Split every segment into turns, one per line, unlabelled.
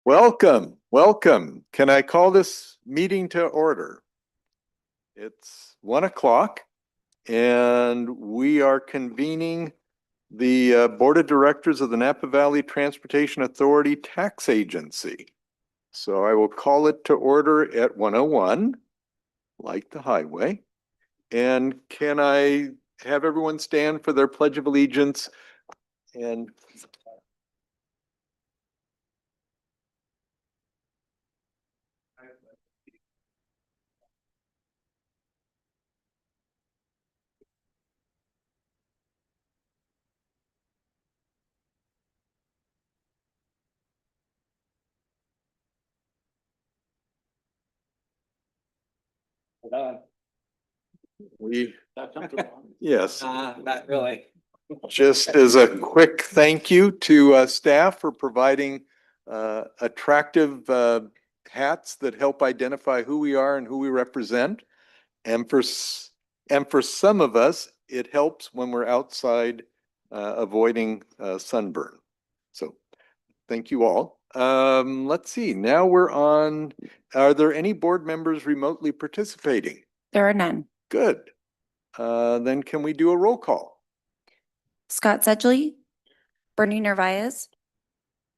Welcome, welcome. Can I call this meeting to order? It's 1 o'clock and we are convening the Board of Directors of the Napa Valley Transportation Authority Tax Agency. So I will call it to order at 1:01, like the highway. And can I have everyone stand for their Pledge of Allegiance? And we, yes.
Not really.
Just as a quick thank you to staff for providing attractive hats that help identify who we are and who we represent. And for some of us, it helps when we're outside avoiding sunburn. So thank you all. Let's see, now we're on, are there any board members remotely participating?
There are none.
Good. Then can we do a roll call?
Scott Sedgley, Bernie Narvaez,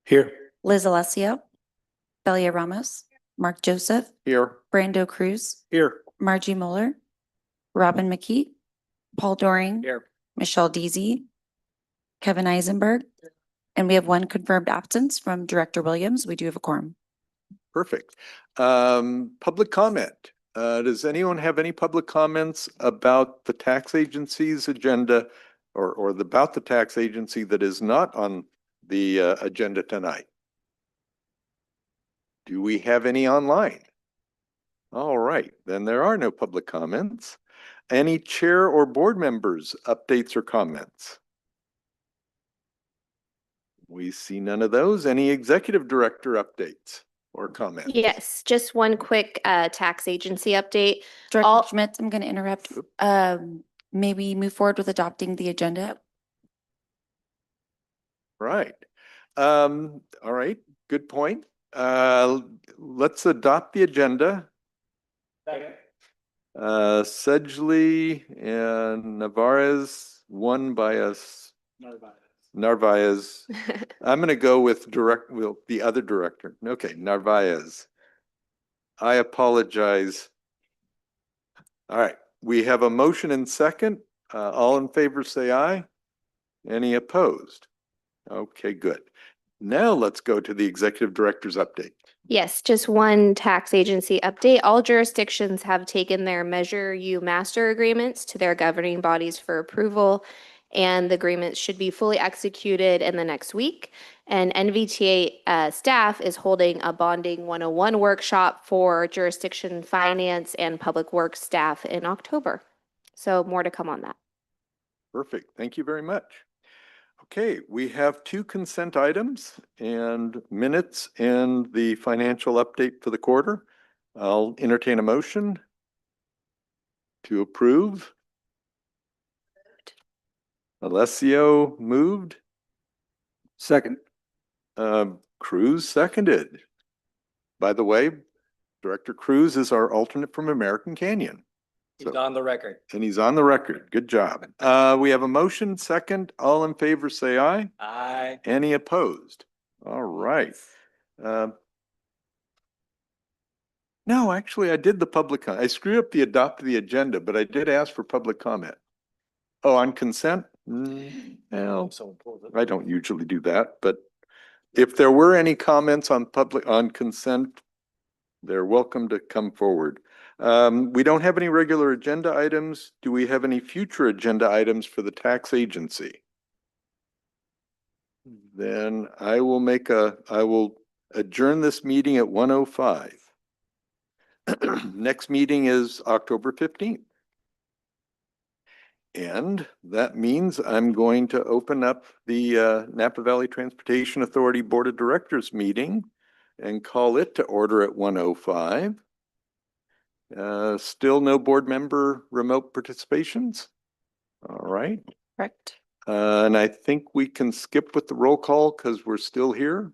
Here.
Liz Alessio, Belia Ramos, Mark Joseph,
Here.
Brando Cruz,
Here.
Margie Muller, Robin McKee, Paul Doring,
Here.
Michelle Deasy, Kevin Eisenberg, and we have one confirmed absence from Director Williams. We do have a quorum.
Perfect. Public comment. Does anyone have any public comments about the tax agency's agenda or about the tax agency that is not on the agenda tonight? Do we have any online? All right, then there are no public comments. Any chair or board members updates or comments? We see none of those. Any executive director updates or comments?
Yes, just one quick tax agency update.
Director Schmidt, I'm going to interrupt. May we move forward with adopting the agenda?
Right. All right, good point. Let's adopt the agenda. Sedgley and Narvaez won by us. Narvaez. I'm going to go with the other director. Okay, Narvaez. I apologize. All right, we have a motion and second. All in favor say aye. Any opposed? Okay, good. Now let's go to the executive director's update.
Yes, just one tax agency update. All jurisdictions have taken their Measure U master agreements to their governing bodies for approval, and the agreements should be fully executed in the next week. And NVTA staff is holding a Bonding 101 workshop for jurisdiction finance and public works staff in October. So more to come on that.
Perfect. Thank you very much. Okay, we have 2 consent items and minutes and the financial update for the quarter. I'll entertain a motion to approve. Alessio moved.
Second.
Cruz seconded. By the way, Director Cruz is our alternate from American Canyon.
He's on the record.
And he's on the record. Good job. We have a motion second. All in favor say aye.
Aye.
Any opposed? All right. No, actually I did the public comment. I screwed up the adopt the agenda, but I did ask for public comment. Oh, on consent? Well, I don't usually do that, but if there were any comments on consent, they're welcome to come forward. We don't have any regular agenda items. Do we have any future agenda items for the tax agency? Then I will adjourn this meeting at 1:05. Next meeting is October 15th. And that means I'm going to open up the Napa Valley Transportation Authority Board of Directors meeting and call it to order at 1:05. Still no board member remote participations? All right.
Correct.
And I think we can skip with the roll call because we're still here.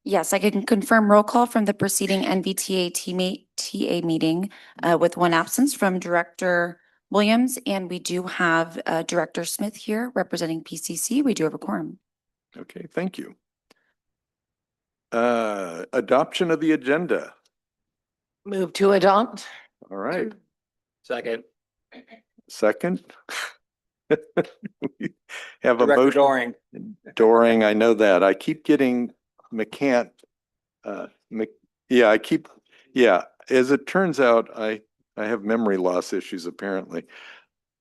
Yes, I can confirm roll call from the preceding NVTA-TA meeting with one absence from Director Williams, and we do have Director Smith here representing PCC. We do have a quorum.
Okay, thank you. Adoption of the agenda.
Move to adopt.
All right,
Second.
second. We have a
Director
motion.
Doring.
Doring, I know that. I keep getting McCant. Yeah, as it turns out, I have memory loss issues apparently.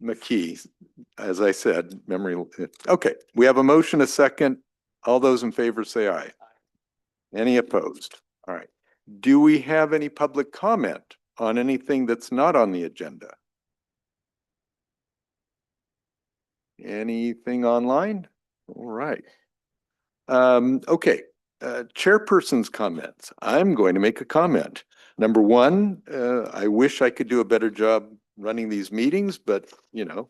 McKee, as I said, memory. Okay, we have a motion, a second. All those in favor say aye. Any opposed? All right. Do we have any public comment on anything that's not on the agenda? Anything online? All right. Okay, chairperson's comments. I'm going to make a comment. Number one, I wish I could do a better job running these meetings, but you know,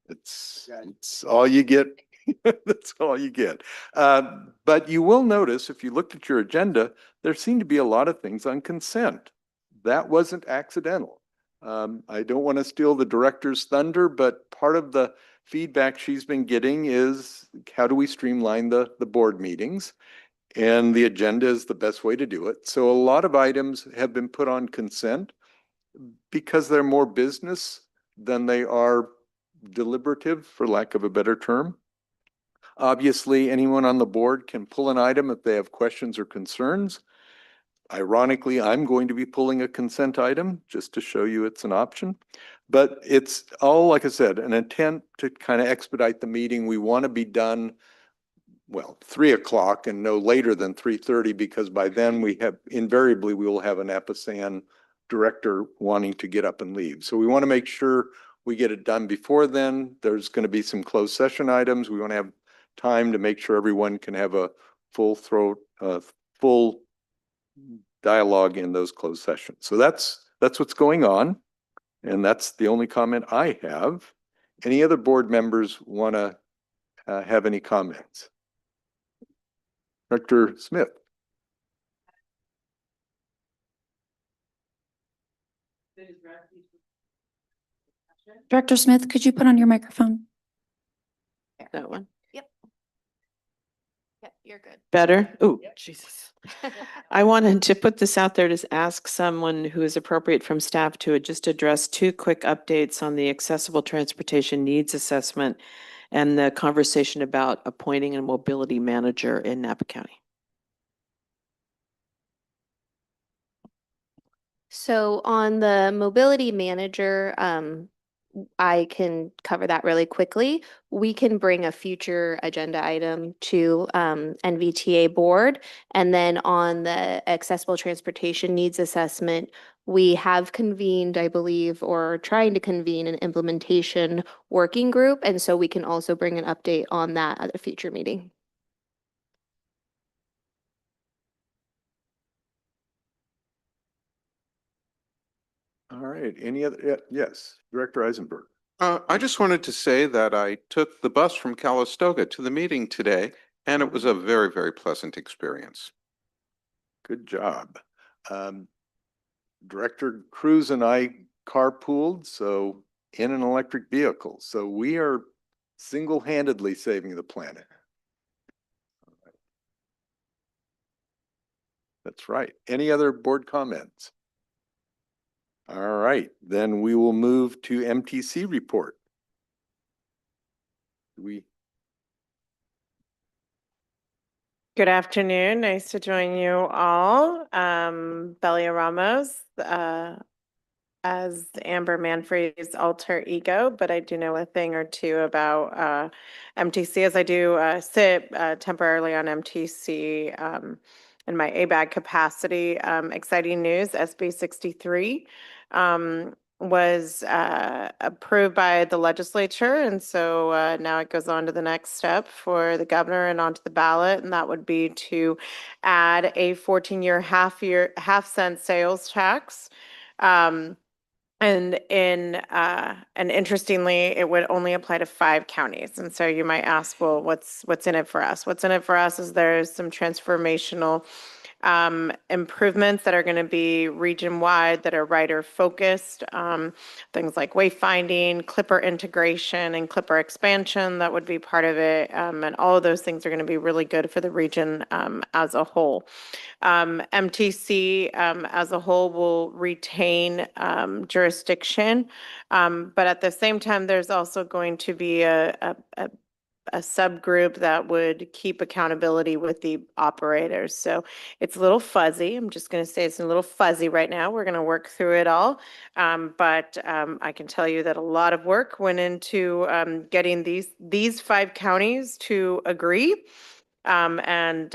it's all you get. That's all you get. But you will notice if you looked at your agenda, there seem to be a lot of things on consent. That wasn't accidental. I don't want to steal the director's thunder, but part of the feedback she's been getting is how do we streamline the board meetings? And the agenda is the best way to do it. So a lot of items have been put on consent because they're more business than they are deliberative, for lack of a better term. Obviously, anyone on the board can pull an item if they have questions or concerns. Ironically, I'm going to be pulling a consent item just to show you it's an option. But it's all, like I said, an intent to kind of expedite the meeting. We want to be done, well, 3 o'clock and no later than 3:30, because by then we will have an Appasan director wanting to get up and leave. So we want to make sure we get it done before then. There's going to be some closed session items. We want to have time to make sure everyone can have a full dialogue in those closed sessions. So that's what's going on. And that's the only comment I have. Any other board members want to have any comments? Director Smith.
Director Smith, could you put on your microphone?
That one.
Yep, you're good.
Better? Oh, Jesus. I wanted to put this out there to ask someone who is appropriate from staff to just address 2 quick updates on the accessible transportation needs assessment and the conversation about appointing a mobility manager in Napa County.
So on the mobility manager, I can cover that really quickly. We can bring a future agenda item to NVTA board. And then on the accessible transportation needs assessment, we have convened, I believe, or trying to convene an implementation working group. And so we can also bring an update on that at a future meeting.
All right. Any other? Yes, Director Eisenberg.
I just wanted to say that I took the bus from Calistoga to the meeting today, and it was a very, very pleasant experience.
Good job. Director Cruz and I carpooled, so in an electric vehicle. So we are single-handedly saving the planet. That's right. Any other board comments? All right, then we will move to MTC report.
Good afternoon. Nice to join you all. Belia Ramos, as Amber Manfred's alter ego, but I do know a thing or two about MTC, as I do sit temporarily on MTC in my ABAG capacity. Exciting news, SB 63 was approved by the legislature, and so now it goes on to the next step for the governor and onto the ballot, and that would be to add a 14-year half cent sales tax. And interestingly, it would only apply to 5 counties. And so you might ask, well, what's in it for us? What's in it for us is there's some transformational improvements that are going to be region-wide that are rider-focused, things like wayfinding, Clipper integration, and Clipper expansion that would be part of it. And all of those things are going to be really good for the region as a whole. MTC as a whole will retain jurisdiction, but at the same time, there's also going to be a subgroup that would keep accountability with the operators. So it's a little fuzzy. I'm just going to say it's a little fuzzy right now. We're going to work through it all. But I can tell you that a lot of work went into getting these 5 counties to agree. And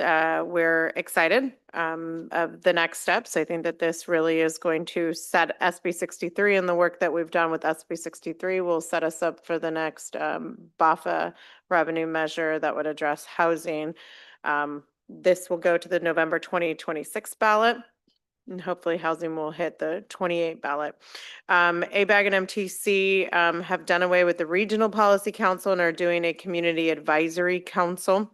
we're excited of the next steps. I think that this really is going to set SB 63, and the work that we've done with SB 63 will set us up for the next BAFA revenue measure that would address housing. This will go to the November 2026 ballot. And hopefully housing will hit the 28 ballot. ABAG and MTC have done away with the Regional Policy Council and are doing a Community Advisory Council.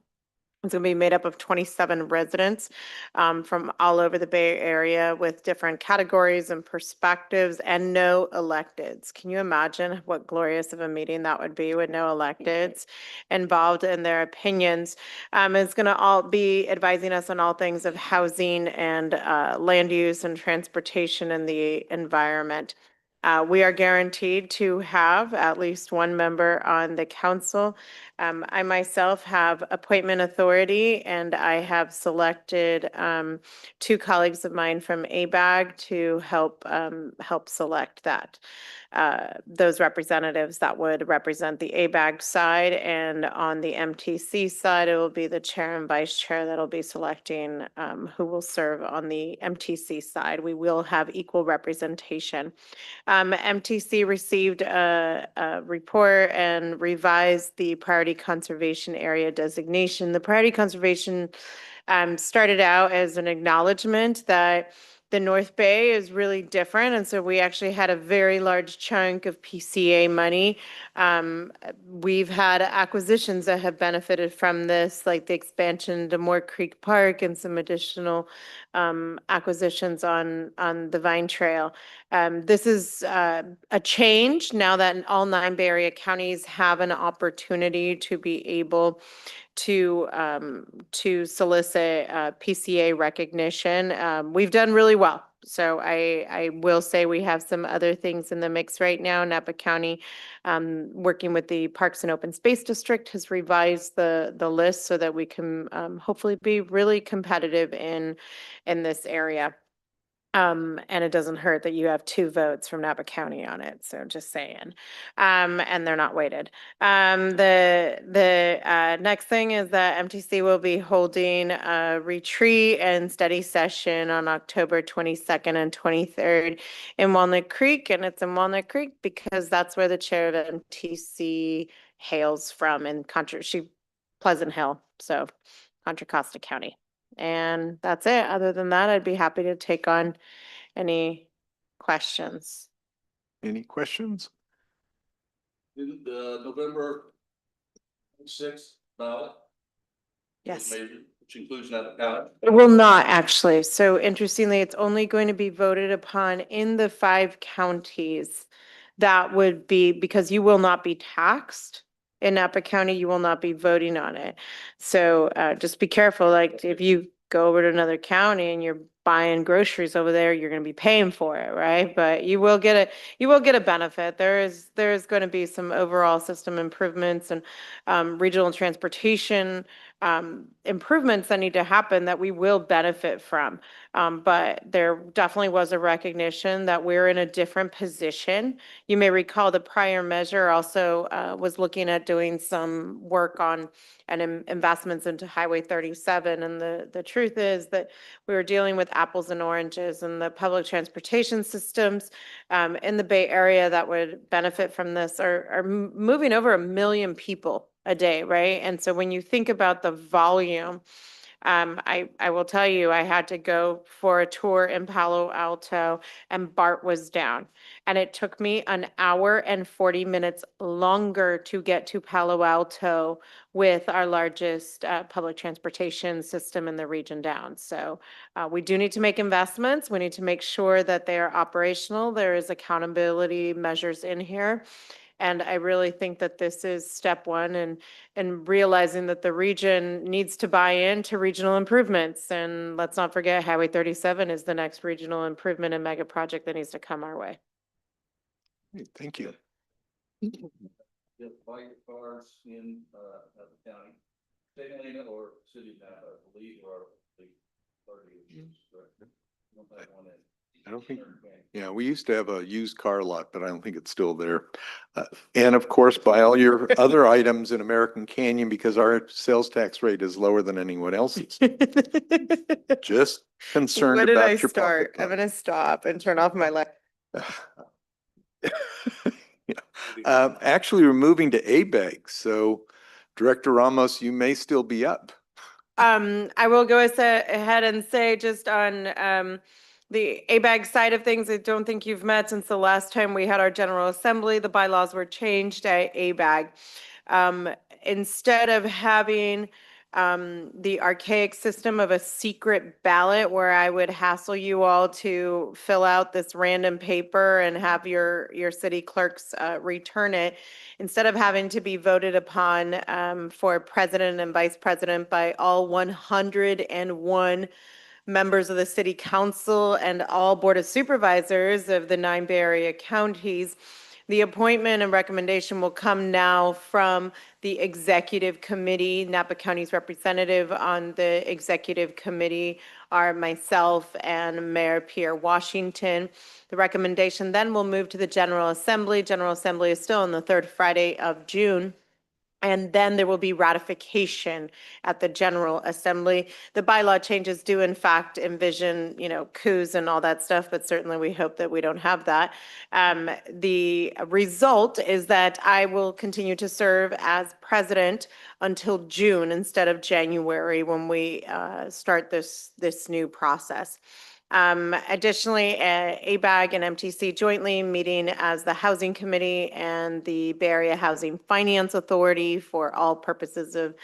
It's going to be made up of 27 residents from all over the Bay Area with different categories and perspectives and no electeds. Can you imagine what glorious of a meeting that would be with no electeds involved in their opinions? It's going to all be advising us on all things of housing and land use and transportation and the environment. We are guaranteed to have at least one member on the council. I myself have appointment authority, and I have selected 2 colleagues of mine from ABAG to help select that. Those representatives that would represent the ABAG side, and on the MTC side, it will be the chair and vice chair that'll be selecting who will serve on the MTC side. We will have equal representation. MTC received a report and revised the priority conservation area designation. The priority conservation started out as an acknowledgement that the North Bay is really different. And so we actually had a very large chunk of PCA money. We've had acquisitions that have benefited from this, like the expansion to Moore Creek Park and some additional acquisitions on the Vine Trail. This is a change now that all 9 Bay Area counties have an opportunity to be able to solicit PCA recognition. We've done really well. So I will say we have some other things in the mix right now. Napa County, working with the Parks and Open Space District, has revised the list so that we can hopefully be really competitive in this area. And it doesn't hurt that you have 2 votes from Napa County on it. So just saying. And they're not weighted. The next thing is that MTC will be holding a retreat and study session on October 22nd and 23rd in Walnut Creek. And it's in Walnut Creek because that's where the chair of MTC hails from in Pleasant Hill. So Contra Costa County. And that's it. Other than that, I'd be happy to take on any questions.
Any questions?
In the November 6th ballot,
Yes.
which includes Napa County.
It will not actually. So interestingly, it's only going to be voted upon in the 5 counties. That would be because you will not be taxed. In Napa County, you will not be voting on it. So just be careful. Like if you go over to another county and you're buying groceries over there, you're going to be paying for it, right? But you will get a benefit. There is going to be some overall system improvements and regional transportation improvements that need to happen that we will benefit from. But there definitely was a recognition that we're in a different position. You may recall the prior measure also was looking at doing some work on and investments into Highway 37. And the truth is that we were dealing with apples and oranges, and the public transportation systems in the Bay Area that would benefit from this are moving over 1 million people a day, right? And so when you think about the volume I will tell you, I had to go for a tour in Palo Alto and BART was down. And it took me an hour and 40 minutes longer to get to Palo Alto with our largest public transportation system in the region down. So we do need to make investments. We need to make sure that they are operational. There is accountability measures in here. And I really think that this is step one and realizing that the region needs to buy into regional improvements. And let's not forget Highway 37 is the next regional improvement and mega project that needs to come our way.
Thank you.
Just buy your cars in, the county, state Helena or city of Napa, I believe, or the party. Don't have one in.
I don't think, yeah, we used to have a used car lot, but I don't think it's still there. And of course, buy all your other items in American Canyon because our sales tax rate is lower than anyone else's. Just concerned
When did I
about your
start? I'm
pocketbook.
gonna stop and turn off my light.
Actually, we're moving to ABEG, so Director Ramos, you may still be up.
I will go ahead and say just on the ABAG side of things, I don't think you've met since the last time we had our General Assembly. The bylaws were changed at ABAG. Instead of having the archaic system of a secret ballot where I would hassle you all to fill out this random paper and have your city clerks return it, instead of having to be voted upon for president and vice president by all 101 members of the city council and all board of supervisors of the 9 Bay Area counties, the appointment and recommendation will come now from the executive committee. Napa County's representative on the executive committee are myself and Mayor Pierre Washington. The recommendation then will move to the General Assembly. General Assembly is still on the third Friday of June. And then there will be ratification at the General Assembly. The bylaw changes do in fact envision, coups and all that stuff, but certainly we hope that we don't have that. The result is that I will continue to serve as president until June instead of January when we start this new process. Additionally, ABAG and MTC jointly meeting as the Housing Committee and the Bay Area Housing Finance Authority for all purposes of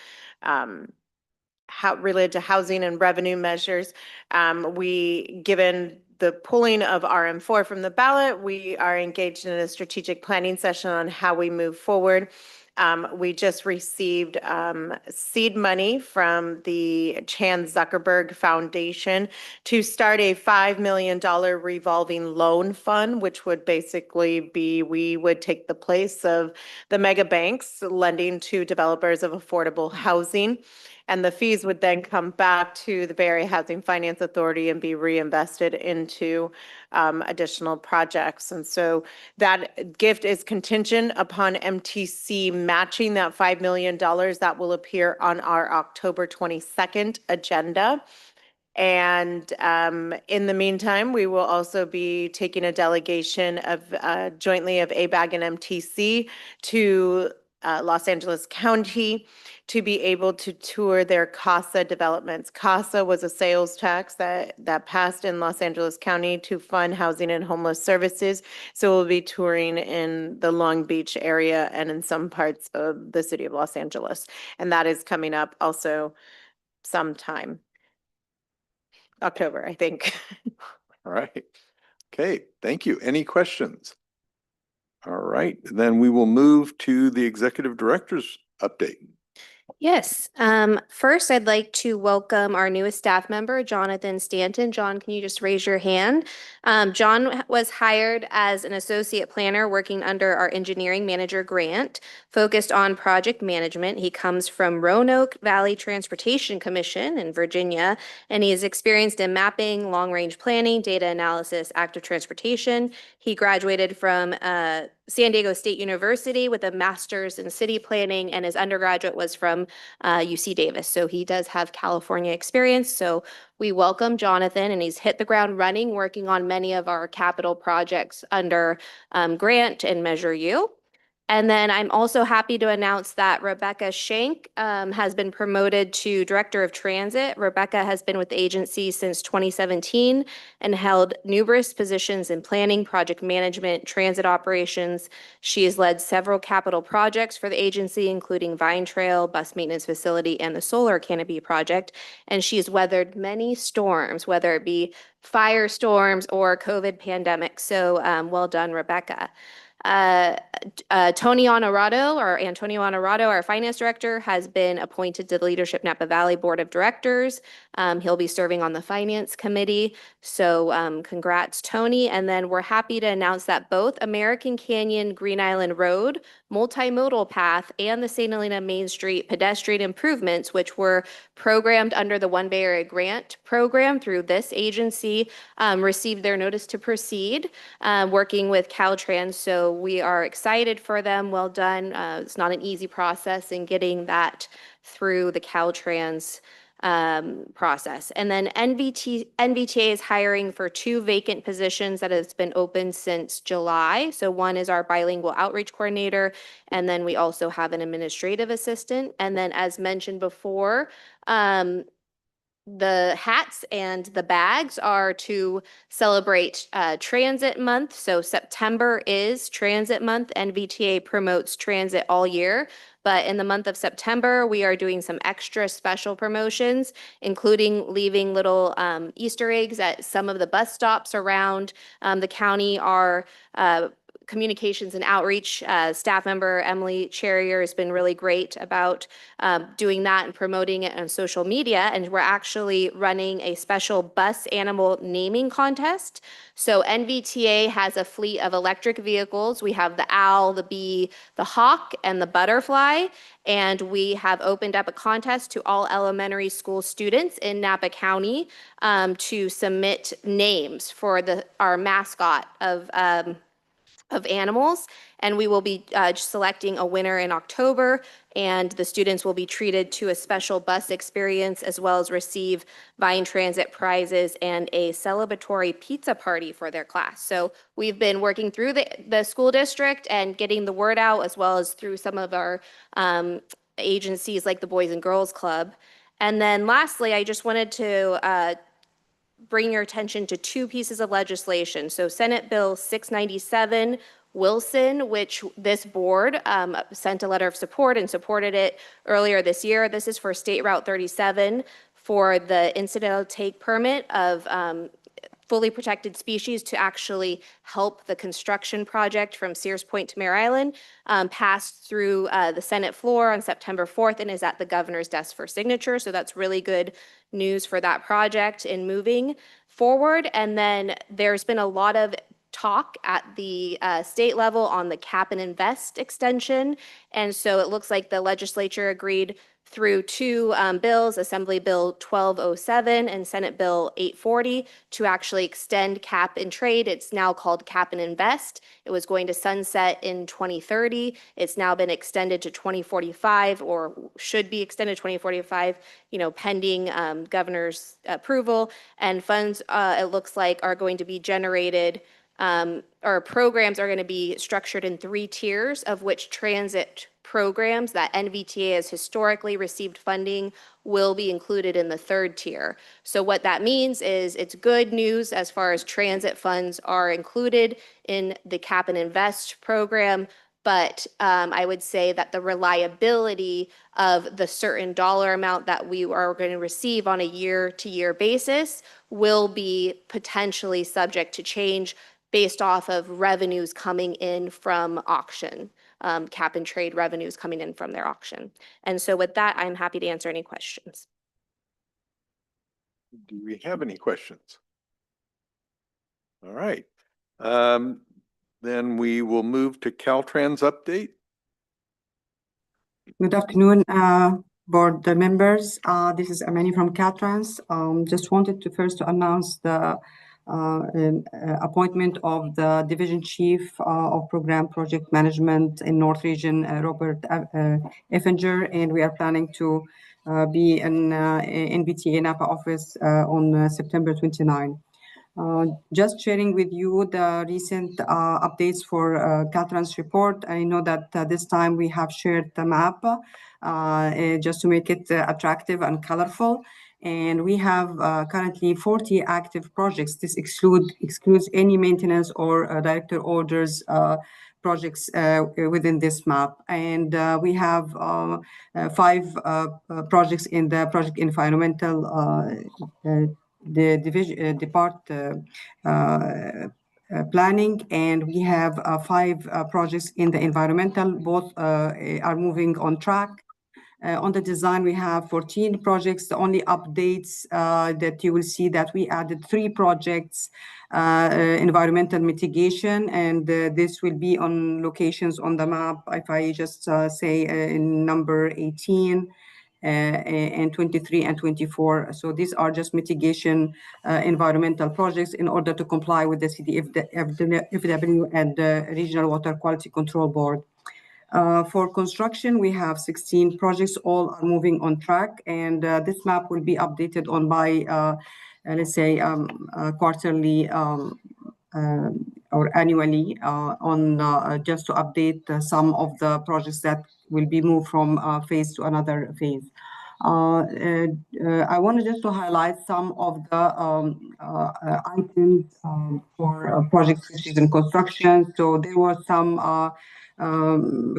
related to housing and revenue measures. Given the pulling of RM4 from the ballot, we are engaged in a strategic planning session on how we move forward. We just received seed money from the Chan Zuckerberg Foundation to start a $5 million revolving loan fund, which would basically be, we would take the place of the mega banks lending to developers of affordable housing. And the fees would then come back to the Bay Area Housing Finance Authority and be reinvested into additional projects. And so that gift is contingent upon MTC matching that $5 million that will appear on our October 22nd agenda. And in the meantime, we will also be taking a delegation of jointly of ABAG and MTC to Los Angeles County to be able to tour their CASA developments. CASA was a sales tax that passed in Los Angeles County to fund housing and homeless services. So we'll be touring in the Long Beach area and in some parts of the city of Los Angeles. And that is coming up also sometime. October, I think.
All right. Okay, thank you. Any questions? All right, then we will move to the executive director's update.
Yes. First, I'd like to welcome our newest staff member, Jonathan Stanton. John, can you just raise your hand? John was hired as an associate planner working under our engineering manager grant, focused on project management. He comes from Roanoke Valley Transportation Commission in Virginia, and he is experienced in mapping, long-range planning, data analysis, active transportation. He graduated from San Diego State University with a master's in city planning, and his undergraduate was from UC Davis. So he does have California experience. So we welcome Jonathan, and he's hit the ground running, working on many of our capital projects under Grant and Measure U. And then I'm also happy to announce that Rebecca Shank has been promoted to Director of Transit. Rebecca has been with the agency since 2017 and held numerous positions in planning, project management, transit operations. She has led several capital projects for the agency, including Vine Trail, bus maintenance facility, and the solar canopy project. And she's weathered many storms, whether it be firestorms or COVID pandemic. So well done, Rebecca. Tony Honorado, or Antonio Honorado, our finance director, has been appointed to the Leadership Napa Valley Board of Directors. He'll be serving on the finance committee. So congrats, Tony. And then we're happy to announce that both American Canyon Green Island Road multimodal path and the St. Helena Main Street pedestrian improvements, which were programmed under the One Bay Area Grant program through this agency, received their notice to proceed, working with Caltrans. So we are excited for them. Well done. It's not an easy process in getting that through the Caltrans process. And then NVTA is hiring for 2 vacant positions that has been open since July. So one is our bilingual outreach coordinator, and then we also have an administrative assistant. And then as mentioned before, the hats and the bags are to celebrate Transit Month. So September is Transit Month. NVTA promotes transit all year. But in the month of September, we are doing some extra special promotions, including leaving little Easter eggs at some of the bus stops around the county. Our communications and outreach staff member, Emily Cherrier, has been really great about doing that and promoting it on social media. And we're actually running a special bus animal naming contest. So NVTA has a fleet of electric vehicles. We have the owl, the bee, the hawk, and the butterfly. And we have opened up a contest to all elementary school students in Napa County to submit names for our mascot of animals, and we will be selecting a winner in October, and the students will be treated to a special bus experience as well as receive Vine Transit prizes and a celebratory pizza party for their class. So we've been working through the school district and getting the word out, as well as through some of our agencies like the Boys and Girls Club. And then lastly, I just wanted to bring your attention to 2 pieces of legislation. So Senate Bill 697 Wilson, which this board sent a letter of support and supported it earlier this year. This is for State Route 37 for the incidental take permit of fully protected species to actually help the construction project from Sears Point to Mare Island, passed through the Senate floor on September 4th and is at the governor's desk for signature. So that's really good news for that project in moving forward. And then there's been a lot of talk at the state level on the cap and invest extension. And so it looks like the legislature agreed through 2 bills, Assembly Bill 1207 and Senate Bill 840, to actually extend cap and trade. It's now called cap and invest. It was going to sunset in 2030. It's now been extended to 2045, or should be extended to 2045, pending governor's approval. And funds, it looks like, are going to be generated, or programs are going to be structured in 3 tiers, of which transit programs that NVTA has historically received funding will be included in the 3rd tier. So what that means is it's good news as far as transit funds are included in the cap and invest program, but I would say that the reliability of the certain dollar amount that we are going to receive on a year-to-year basis will be potentially subject to change based off of revenues coming in from auction. Cap and trade revenues coming in from their auction. And so with that, I'm happy to answer any questions.
Do we have any questions? All right. Then we will move to Caltrans update.
Good afternoon, board members. This is Amani from Caltrans. Just wanted to first announce the appointment of the Division Chief of Program Project Management in North Region, Robert Effinger, and we are planning to be in NVTA Napa office on September 29. Just sharing with you the recent updates for Caltrans report. I know that this time we have shared the map just to make it attractive and colorful. And we have currently 40 active projects. This excludes any maintenance or director orders projects within this map. And we have 5 projects in the project environmental the division planning, and we have 5 projects in the environmental. Both are moving on track. On the design, we have 14 projects. The only updates that you will see that we added 3 projects, environmental mitigation, and this will be on locations on the map. If I just say in number 18, and 23 and 24. So these are just mitigation environmental projects in order to comply with the city FW and the Regional Water Quality Control Board. For construction, we have 16 projects, all are moving on track, and this map will be updated on by, let's say, quarterly or annually on just to update some of the projects that will be moved from phase to another phase. I wanted just to highlight some of the items for projects which is in construction. So there were some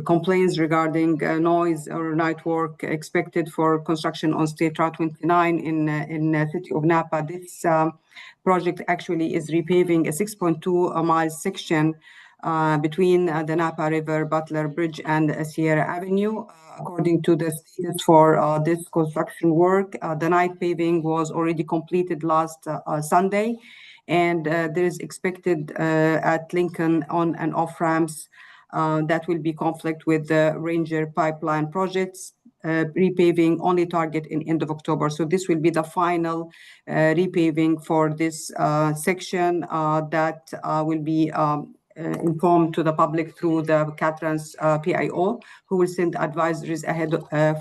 complaints regarding noise or night work expected for construction on State Route 29 in the city of Napa. This project actually is repaving a 6.2 mile section between the Napa River, Butler Bridge, and Sierra Avenue. According to the status for this construction work, the night paving was already completed last Sunday, and there is expected at Lincoln on and off ramps that will be conflict with the Ranger pipeline projects. Repaving only target in end of October. So this will be the final repaving for this section that will be informed to the public through the Caltrans PIO, who will send advisories ahead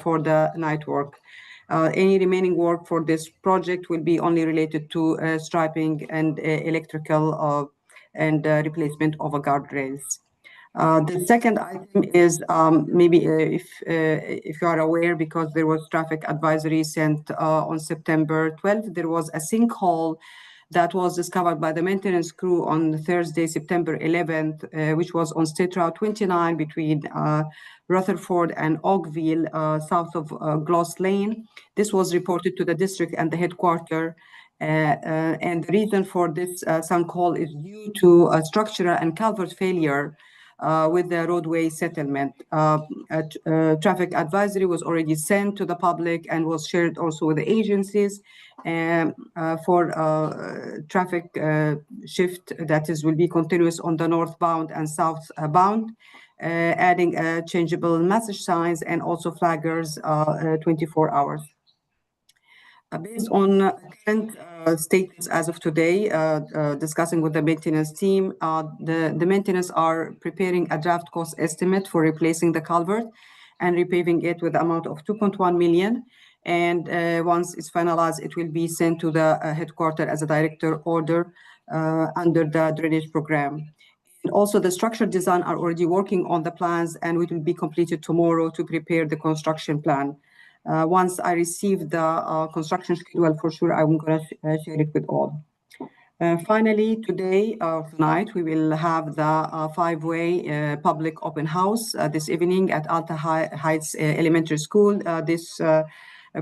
for the night work. Any remaining work for this project will be only related to striping and electrical and replacement of guardrails. The second item is maybe if you are aware, because there was traffic advisory sent on September 12th, there was a sinkhole that was discovered by the maintenance crew on Thursday, September 11th, which was on State Route 29 between Rutherford and Oakville, south of Gloss Lane. This was reported to the district and the headquarters. And the reason for this sinkhole is due to a structural and culvert failure with the roadway settlement. Traffic advisory was already sent to the public and was shared also with the agencies for traffic shift that will be continuous on the northbound and southbound, adding changeable message signs and also flaggers 24 hours. Based on current status as of today, discussing with the maintenance team, the maintenance are preparing a draft cost estimate for replacing the culvert and repaving it with the amount of 2.1 million. And once it's finalized, it will be sent to the headquarters as a director order under the drainage program. And also the structure design are already working on the plans, and it will be completed tomorrow to prepare the construction plan. Once I receive the construction schedule, for sure, I'm going to share it with all. Finally, today or tonight, we will have the 5-way public open house this evening at Alta Heights Elementary School. This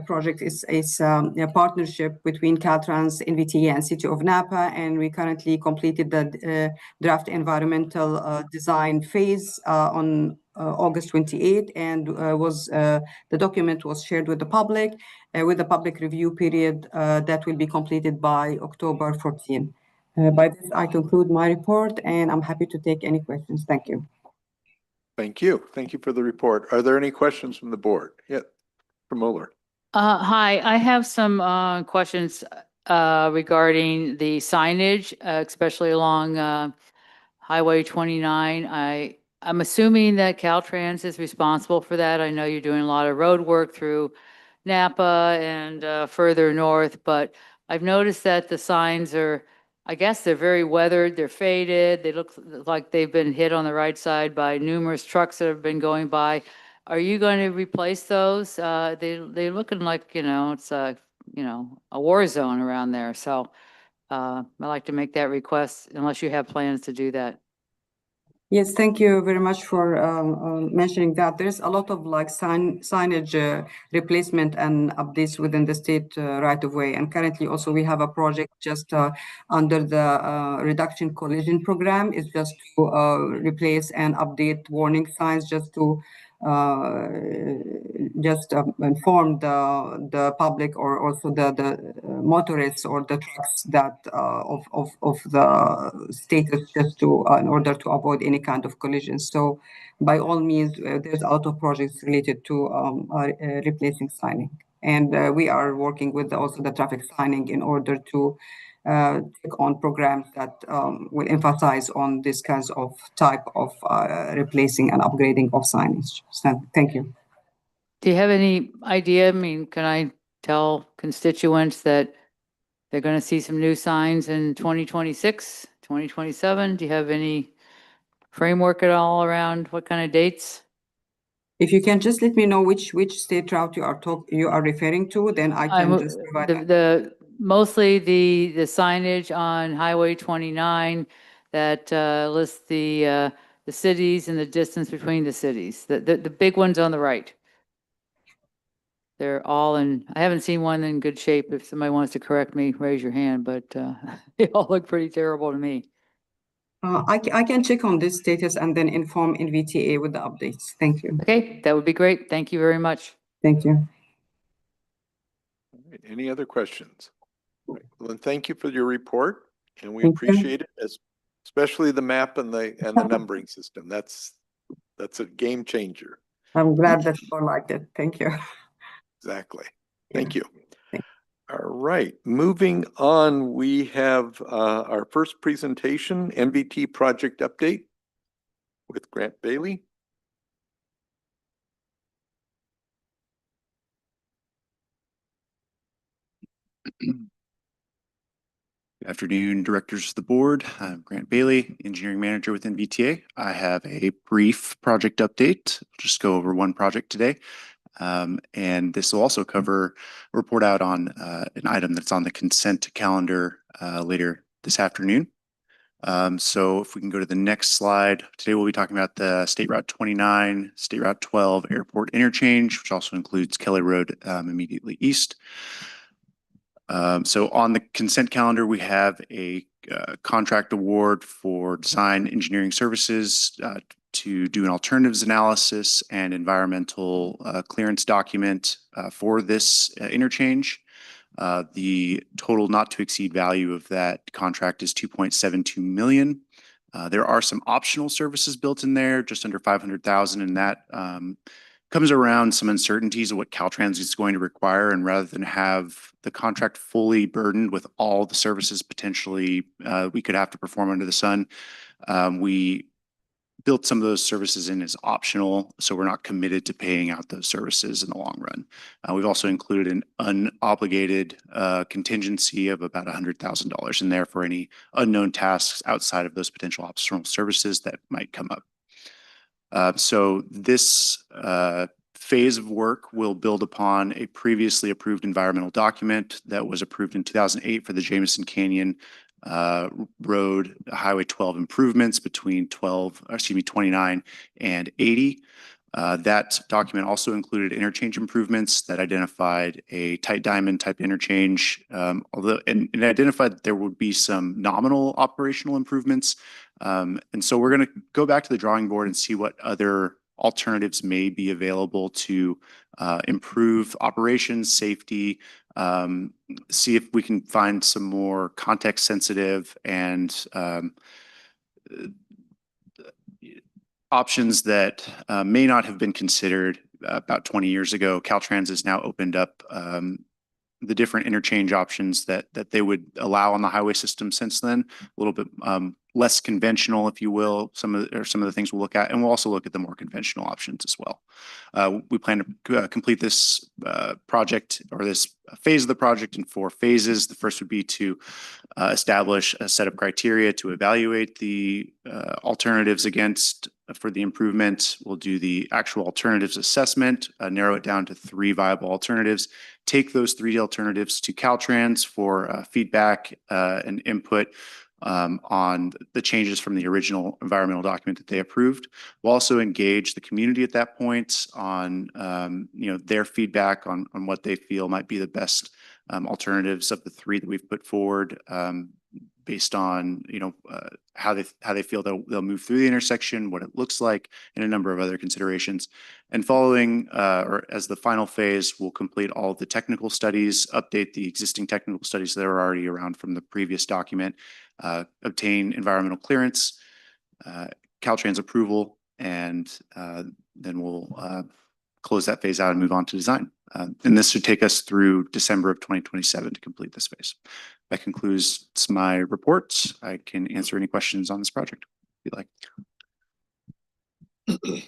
project is a partnership between Caltrans, NVTA, and City of Napa, and we currently completed the draft environmental design phase on August 28th, and the document was shared with the public with a public review period that will be completed by October 14th. By this, I conclude my report, and I'm happy to take any questions. Thank you.
Thank you. Thank you for the report. Are there any questions from the board? Yeah, from Mueller.
Hi, I have some questions regarding the signage, especially along Highway 29. I'm assuming that Caltrans is responsible for that. I know you're doing a lot of road work through Napa and further north, but I've noticed that the signs are I guess they're very weathered, they're faded, they look like they've been hit on the right side by numerous trucks that have been going by. Are you going to replace those? They're looking like, it's a, a war zone around there. So I'd like to make that request unless you have plans to do that.
Yes, thank you very much for mentioning that. There's a lot of like signage replacement and updates within the state right of way. And currently also we have a project just under the reduction collision program is just to replace and update warning signs just to inform the public or also the motorists or the trucks that of the status just to in order to avoid any kind of collision. So by all means, there's a lot of projects related to replacing signing. And we are working with also the traffic signing in order to take on programs that will emphasize on this kinds of type of replacing and upgrading of signage. So, thank you.
Do you have any idea? I mean, can I tell constituents that they're going to see some new signs in 2026, 2027? Do you have any framework at all around what kind of dates?
If you can just let me know which state route you are referring to, then I can just provide.
Mostly the signage on Highway 29 that lists the cities and the distance between the cities. The big ones on the right. They're all I haven't seen one in good shape. If somebody wants to correct me, raise your hand, but they all look pretty terrible to me.
I can check on this status and then inform NVTA with the updates. Thank you.
Okay, that would be great. Thank you very much.
Thank you.
All right, any other questions? All right, well, then thank you for your report, and we
Thank you.
appreciate it, especially the map and the numbering system. That's a game changer.
I'm glad that you liked it. Thank you.
Exactly.
Yeah.
Thank you.
Thank
All right, moving on, we have our first presentation, NVT project update with Grant Bailey.
Good afternoon, directors of the board. I'm Grant Bailey, engineering manager with NVTA. I have a brief project update. I'll just go over one project today. And this will also cover, report out on an item that's on the consent calendar later this afternoon. So if we can go to the next slide, today we'll be talking about the State Route 29, State Route 12 Airport Interchange, which also includes Kelly Road immediately east. So on the consent calendar, we have a contract award for design engineering services to do an alternatives analysis and environmental clearance document for this interchange. The total not to exceed value of that contract is 2.72 million. There are some optional services built in there, just under 500,000, and that comes around some uncertainties of what Caltrans is going to require. And rather than have the contract fully burdened with all the services potentially we could have to perform under the sun, we built some of those services in as optional, so we're not committed to paying out those services in the long run. We've also included an unobligated contingency of about $100,000 in there for any unknown tasks outside of those potential optional services that might come up. So this phase of work will build upon a previously approved environmental document that was approved in 2008 for the Jameson Canyon Road Highway 12 improvements between 29 and 80. That document also included interchange improvements that identified a tight diamond type interchange, although and it identified that there would be some nominal operational improvements. And so we're going to go back to the drawing board and see what other alternatives may be available to improve operations, safety, see if we can find some more context sensitive and options that may not have been considered about 20 years ago. Caltrans has now opened up the different interchange options that they would allow on the highway system since then, a little bit less conventional, if you will, some of the things we'll look at, and we'll also look at the more conventional options as well. We plan to complete this project or this phase of the project in 4 phases. The first would be to establish a set of criteria to evaluate the alternatives for the improvement. We'll do the actual alternatives assessment, narrow it down to 3 viable alternatives, take those 3 alternatives to Caltrans for feedback and input on the changes from the original environmental document that they approved. We'll also engage the community at that point on their feedback on what they feel might be the best alternatives of the 3 that we've put forward, based on how they feel they'll move through the intersection, what it looks like, and a number of other considerations. And following, or as the final phase, we'll complete all of the technical studies, update the existing technical studies that are already around from the previous document, obtain environmental clearance, Caltrans approval, and then we'll close that phase out and move on to design. And this should take us through December of 2027 to complete this phase. That concludes my report. I can answer any questions on this project if you'd like.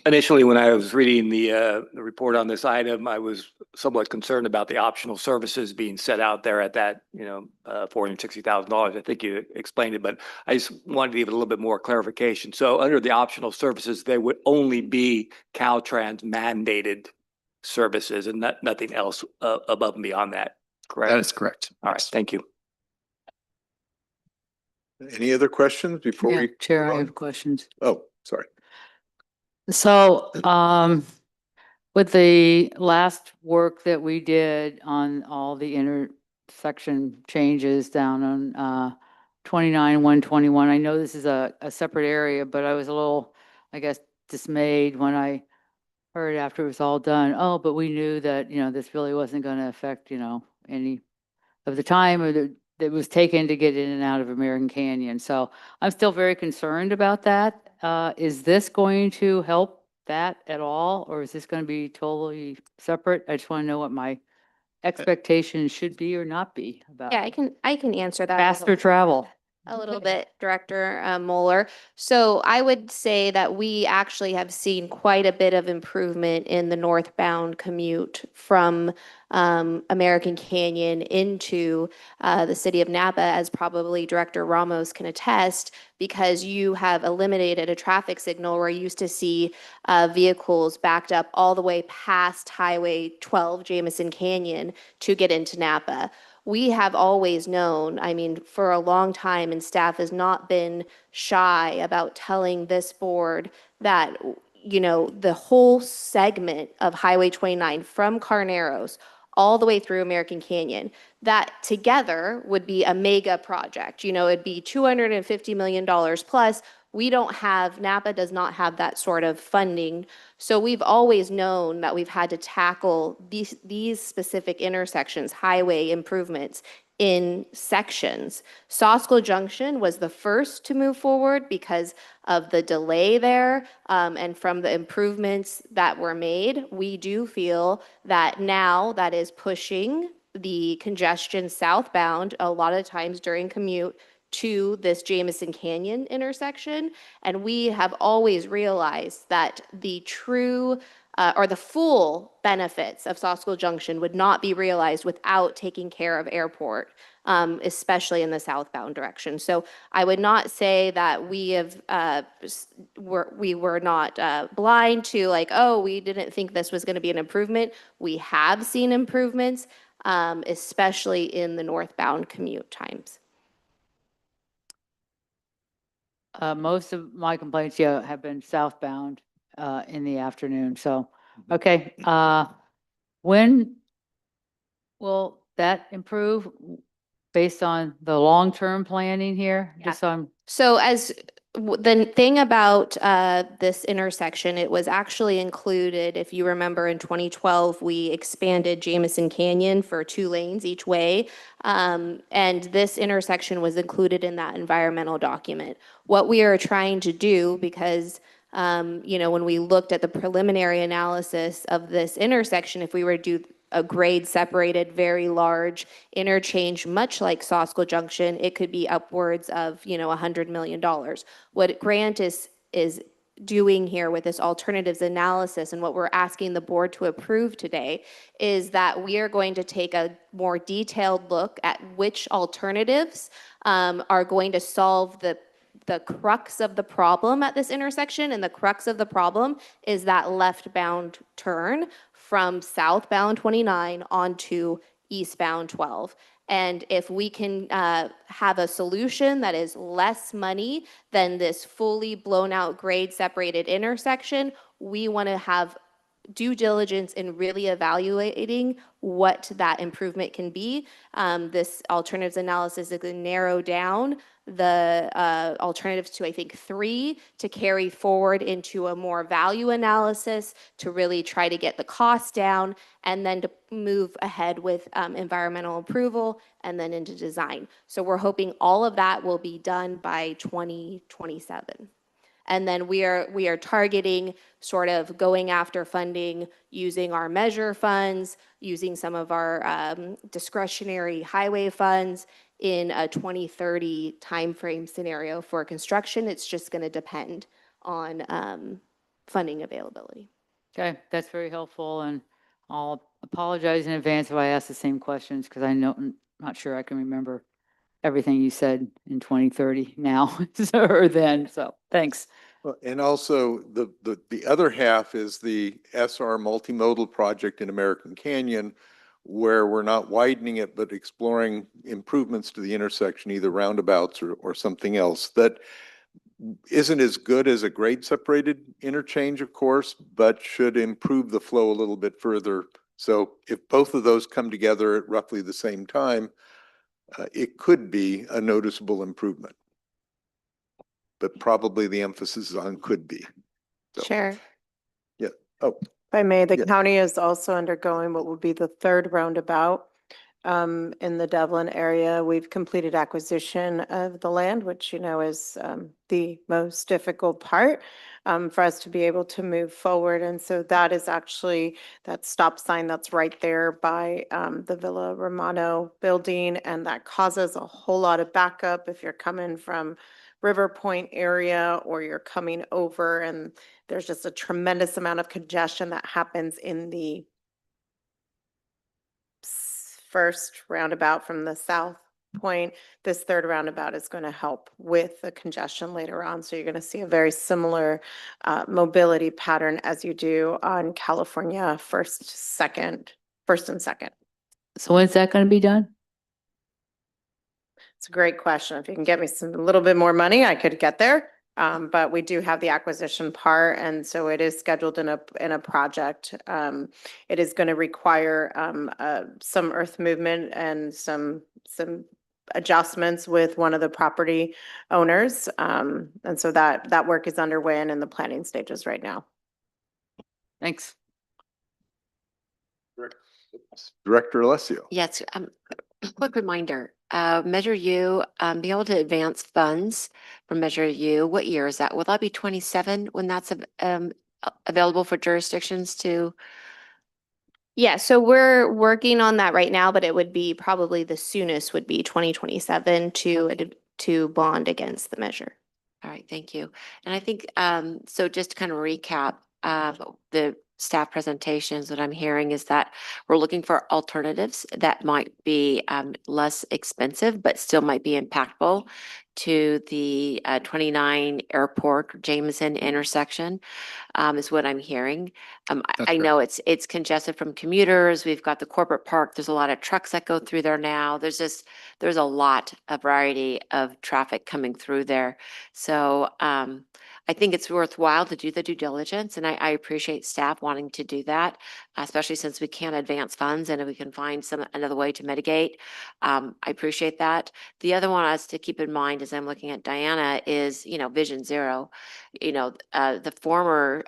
Initially, when I was reading the report on this item, I was somewhat concerned about the optional services being set out there at that, $460,000. I think you explained it, but I just wanted to give it a little bit more clarification. So under the optional services, they would only be Caltrans mandated services and nothing else above and beyond that, correct?
That is correct.
All right, thank you.
Any other questions before
Yeah,
we?
Chair,
move
I
on?
have questions.
Oh, sorry.
So, with the last work that we did on all the intersection changes down on 29, 121, I know this is a separate area, but I was a little, I guess, dismayed when I heard after it was all done, oh, but we knew that, this really wasn't going to affect, any of the time or that was taken to get in and out of American Canyon. So I'm still very concerned about that. Is this going to help that at all, or is this going to be totally separate? I just want to know what my expectations should be or not be about
Yeah, I can answer that.
faster travel.
A little bit, Director Moeller. So I would say that we actually have seen quite a bit of improvement in the northbound commute from American Canyon into the city of Napa, as probably Director Ramos can attest, because you have eliminated a traffic signal where you used to see vehicles backed up all the way past Highway 12, Jamison Canyon, to get into Napa. We have always known, for a long time, and staff has not been shy about telling this board that, the whole segment of Highway 29 from Carneros all the way through American Canyon, that together would be a mega project. It'd be $250 million plus. Napa does not have that sort of funding. So we've always known that we've had to tackle these specific intersections, highway improvements in sections. Sosco Junction was the first to move forward because of the delay there, and from the improvements that were made. We do feel that now that is pushing the congestion southbound a lot of times during commute to this Jamison Canyon intersection. And we have always realized that the true or the full benefits of Sosco Junction would not be realized without taking care of airport, especially in the southbound direction. So I would not say that we were not blind to we didn't think this was going to be an improvement. We have seen improvements, especially in the northbound commute times.
Most of my complaints, have been southbound in the afternoon. So, okay. When will that improve based on the long-term planning here?
Yeah.
Just so I'm
So the thing about this intersection, it was actually included, if you remember, in 2012, we expanded Jamison Canyon for 2 lanes each way. And this intersection was included in that environmental document. What we are trying to do, because when we looked at the preliminary analysis of this intersection, if we were to do a grade separated, very large interchange, much like Sosco Junction, it could be upwards of, $100 million. What Grant is doing here with this alternatives analysis and what we're asking the board to approve today is that we are going to take a more detailed look at which alternatives are going to solve the crux of the problem at this intersection. And the crux of the problem is that left-bound turn from southbound 29 onto eastbound 12. And if we can have a solution that is less money than this fully blown out grade separated intersection, we want to have due diligence in really evaluating what that improvement can be. This alternatives analysis is going to narrow down the alternatives to, I think, 3 to carry forward into a more value analysis to really try to get the cost down, and then to move ahead with environmental approval and then into design. So we're hoping all of that will be done by 2027. And then we are targeting sort of going after funding using our measure funds, using some of our discretionary highway funds in a 2030 timeframe scenario for construction. It's just going to depend on funding availability.
Okay, that's very helpful, and I'll apologize in advance if I ask the same questions, because I'm not sure I can remember everything you said in 2030 now or then, so thanks.
Well, and also the other half is the SR multimodal project in American Canyon, where we're not widening it, but exploring improvements to the intersection, either roundabouts or something else that isn't as good as a grade separated interchange, of course, but should improve the flow a little bit further. So if both of those come together at roughly the same time, it could be a noticeable improvement. But probably the emphasis is on could be. So,
Sure.
yeah. Oh,
If I may, the
Yeah.
county is also undergoing what will be the 3rd roundabout in the Devlin area. We've completed acquisition of the land, which, you know, is the most difficult part for us to be able to move forward. And so that is actually that stop sign that's right there by the Villa Romano building. And that causes a whole lot of backup if you're coming from River Point area or you're coming over, and there's just a tremendous amount of congestion that happens in the first roundabout from the south point. This 3rd roundabout is going to help with the congestion later on. So you're going to see a very similar mobility pattern as you do on California first and second.
So when's that going to be done?
It's a great question. If you can get me a little bit more money, I could get there. But we do have the acquisition part, and so it is scheduled in a project. It is going to require some earth movement and some adjustments with one of the property owners. And so that work is underway and in the planning stages right now.
Thanks.
Director Alessio.
Yes, quick reminder, Measure U, be able to advance funds from Measure U. What year is that? Will that be 27 when that's available for jurisdictions to?
Yeah, so we're working on that right now, but it would be probably the soonest would be 2027 to bond against the measure.
All right, thank you. And I think, so just to kind of recap, the staff presentations, what I'm hearing is that we're looking for alternatives that might be less expensive, but still might be impactful to the 29 Airport Jameson intersection, is what I'm hearing. I know it's congested from commuters. We've got the corporate park. There's a lot of trucks that go through there now. There's a lot of variety of traffic coming through there. So I think it's worthwhile to do the due diligence, and I appreciate staff wanting to do that, especially since we can't advance funds, and if we can find another way to mitigate. I appreciate that. The other one is to keep in mind as I'm looking at Diana is, Vision Zero. The former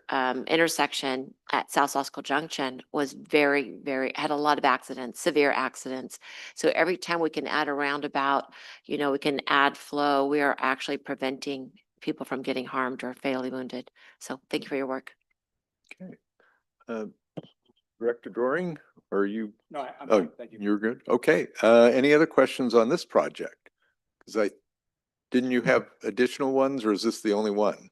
intersection at South Saskatchewan Junction was had a lot of accidents, severe accidents. So every time we can add a roundabout, we can add flow, we are actually preventing people from getting harmed or fatally wounded. So thank you for your work.
Okay. Director Doring, are you?
No, I'm
Oh,
fine. Thank you.
you're good. Okay. Any other questions on this project? Because didn't you have additional ones, or is this the only one?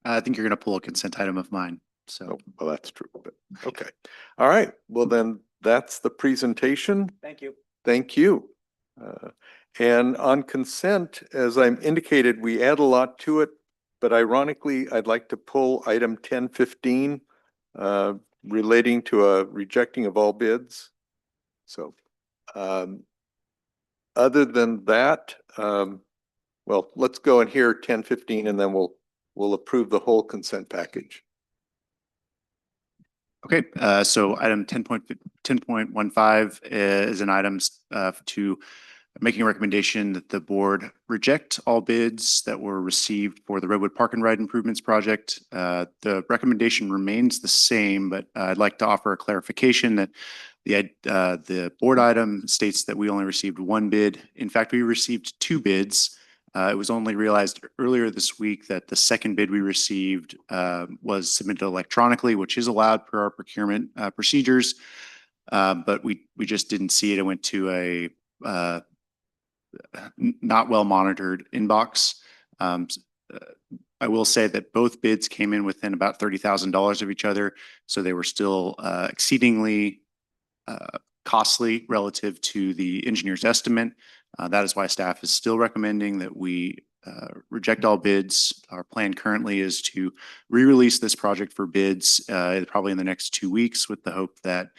I think you're going to pull a consent item of mine. So
Oh, well, that's true, but okay. All right. Well, then that's the presentation.
Thank you.
Thank you. And on consent, as I indicated, we add a lot to it, but ironically, I'd like to pull item 1015 relating to a rejecting of all bids. So other than that, well, let's go and hear 1015 and then we'll approve the whole consent package.
okay, so item 10.15 is an item to making a recommendation that the board reject all bids that were received for the Redwood Park and Ride Improvements project. The recommendation remains the same, but I'd like to offer a clarification that the board item states that we only received one bid. In fact, we received two bids. It was only realized earlier this week that the second bid we received was submitted electronically, which is allowed per our procurement procedures. But we just didn't see it. It went to a not well monitored inbox. I will say that both bids came in within about $30,000 of each other, so they were still exceedingly costly relative to the engineer's estimate. That is why staff is still recommending that we reject all bids. Our plan currently is to re-release this project for bids probably in the next 2 weeks, with the hope that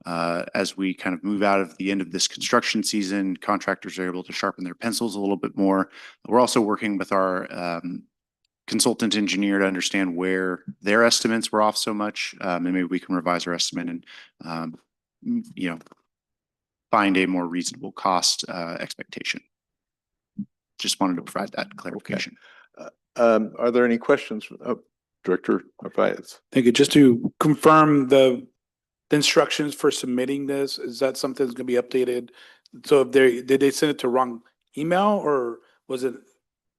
as we kind of move out of the end of this construction season, contractors are able to sharpen their pencils a little bit more. We're also working with our consultant engineer to understand where their estimates were off so much, and maybe we can revise our estimate and find a more reasonable cost expectation. Just wanted to provide that clarification.
Are there any questions? Director Narvaez.
Thank you. Just to confirm the instructions for submitting this, is that something that's gonna be updated? So if did they send it to wrong email or was it?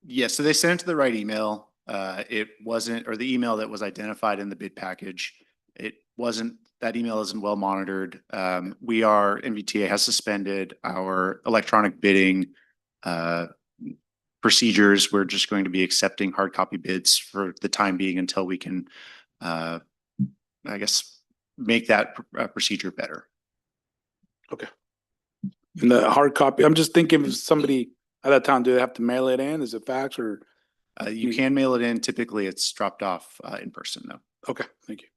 Yes, so they sent it to the right email. It wasn't, or the email that was identified in the bid package. It wasn't, that email isn't well monitored. NVTA has suspended our electronic bidding procedures. We're just going to be accepting hard copy bids for the time being until we can, I guess, make that procedure better.
Okay. And the hard copy, I'm just thinking if somebody at that time, do they have to mail it in? Is it fax or?
You can mail it in. Typically, it's dropped off in person, though.
Okay, thank you.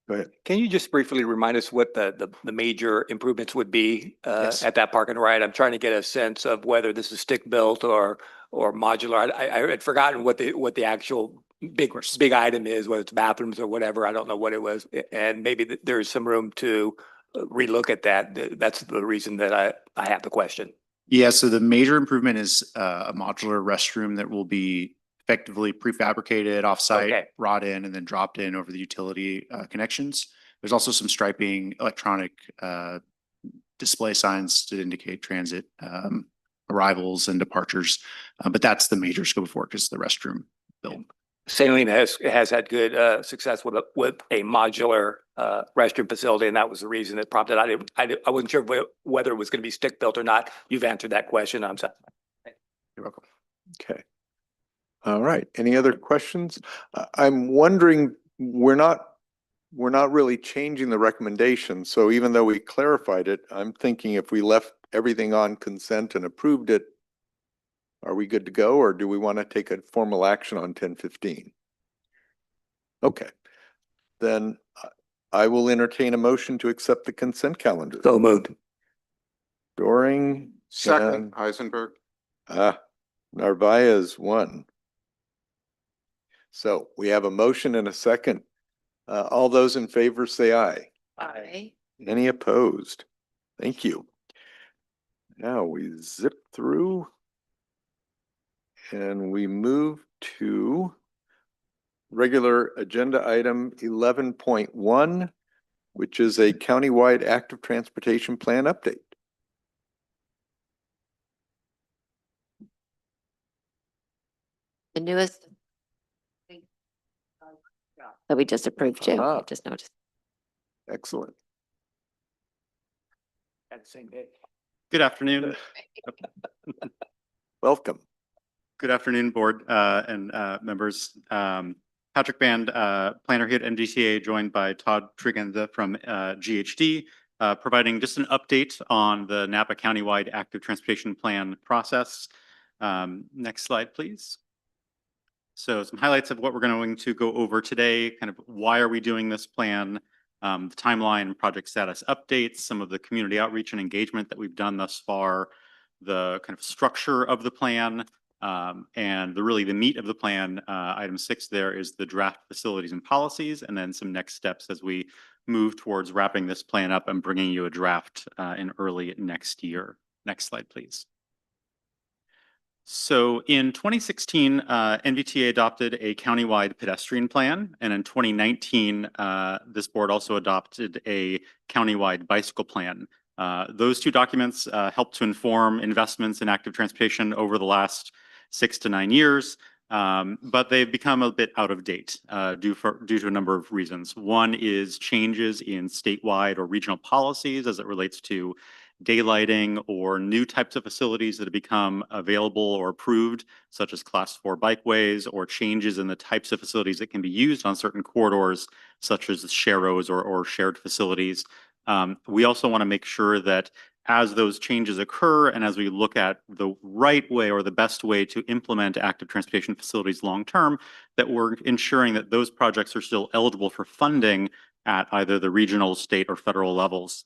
Go ahead.
Can you just briefly remind us what the major improvements would be
Yes.
at that park and ride? I'm trying to get a sense of whether this is stick built or modular. I had forgotten what the actual big item is, whether it's bathrooms or whatever. I don't know what it was, and maybe there's some room to relook at that. That's the reason that I have the question.
Yeah, so the major improvement is a modular restroom that will be effectively prefabricated offsite,
Okay.
brought in, and then dropped in over the utility connections. There's also some striping, electronic display signs to indicate transit arrivals and departures. But that's the major scope of work, is the restroom build.
Saline has had good success with a modular restroom facility, and that was the reason that prompted. I wasn't sure whether it was going to be stick built or not. You've answered that question. I'm sorry.
You're welcome.
Okay. All right. Any other questions? I'm wondering, we're not really changing the recommendation. So even though we clarified it, I'm thinking if we left everything on consent and approved it, are we good to go, or do we want to take a formal action on 1015? Okay. Then I will entertain a motion to accept the consent calendar.
So moved.
Doring.
Second, Eisenberg.
Narvaez won. So we have a motion and a second. All those in favor say aye.
Aye.
Any opposed? Thank you. Now we zip through and we move to regular agenda item 11.1, which is a countywide active transportation plan update.
The newest. That we just approved too.
Ah.
I just noticed.
Excellent.
At the same day.
Good afternoon.
Welcome.
Good afternoon, board and members. Patrick Band, planner here at NVTA, joined by Todd Trigenda from GHD, providing just an update on the Napa Countywide Active Transportation Plan process. Next slide, please. So some highlights of what we're going to go over today, kind of why are we doing this plan, the timeline and project status updates, some of the community outreach and engagement that we've done thus far, the kind of structure of the plan, and really the meat of the plan. Item 6 there is the draft facilities and policies, and then some next steps as we move towards wrapping this plan up and bringing you a draft in early next year. Next slide, please. So in 2016, NVTA adopted a countywide pedestrian plan, and in 2019, this board also adopted a countywide bicycle plan. Those two documents helped to inform investments in active transportation over the last 6 to 9 years, but they've become a bit out of date due to a number of reasons. One is changes in statewide or regional policies as it relates to daylighting or new types of facilities that have become available or approved, such as Class 4 bikeways, or changes in the types of facilities that can be used on certain corridors, such as sharrows or shared facilities. We also want to make sure that as those changes occur and as we look at the right way or the best way to implement active transportation facilities long term, that we're ensuring that those projects are still eligible for funding at either the regional, state, or federal levels.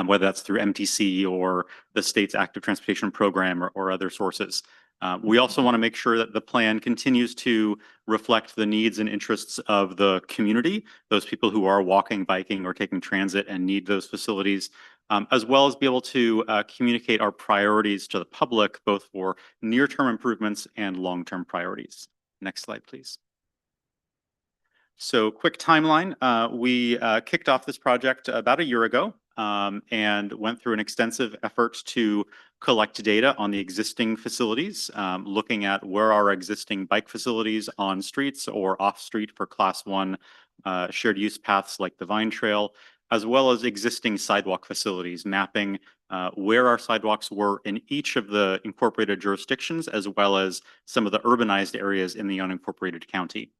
Whether that's through MTC or the state's active transportation program or other sources. We also want to make sure that the plan continues to reflect the needs and interests of the community, those people who are walking, biking, or taking transit and need those facilities, as well as be able to communicate our priorities to the public, both for near-term improvements and long-term priorities. Next slide, please. So quick timeline. We kicked off this project about a year ago. And went through an extensive effort to collect data on the existing facilities, looking at where our existing bike facilities on streets or off street for Class 1 shared use paths like the Vine Trail, as well as existing sidewalk facilities, mapping where our sidewalks were in each of the incorporated jurisdictions, as well as some of the urbanized areas in the unincorporated county.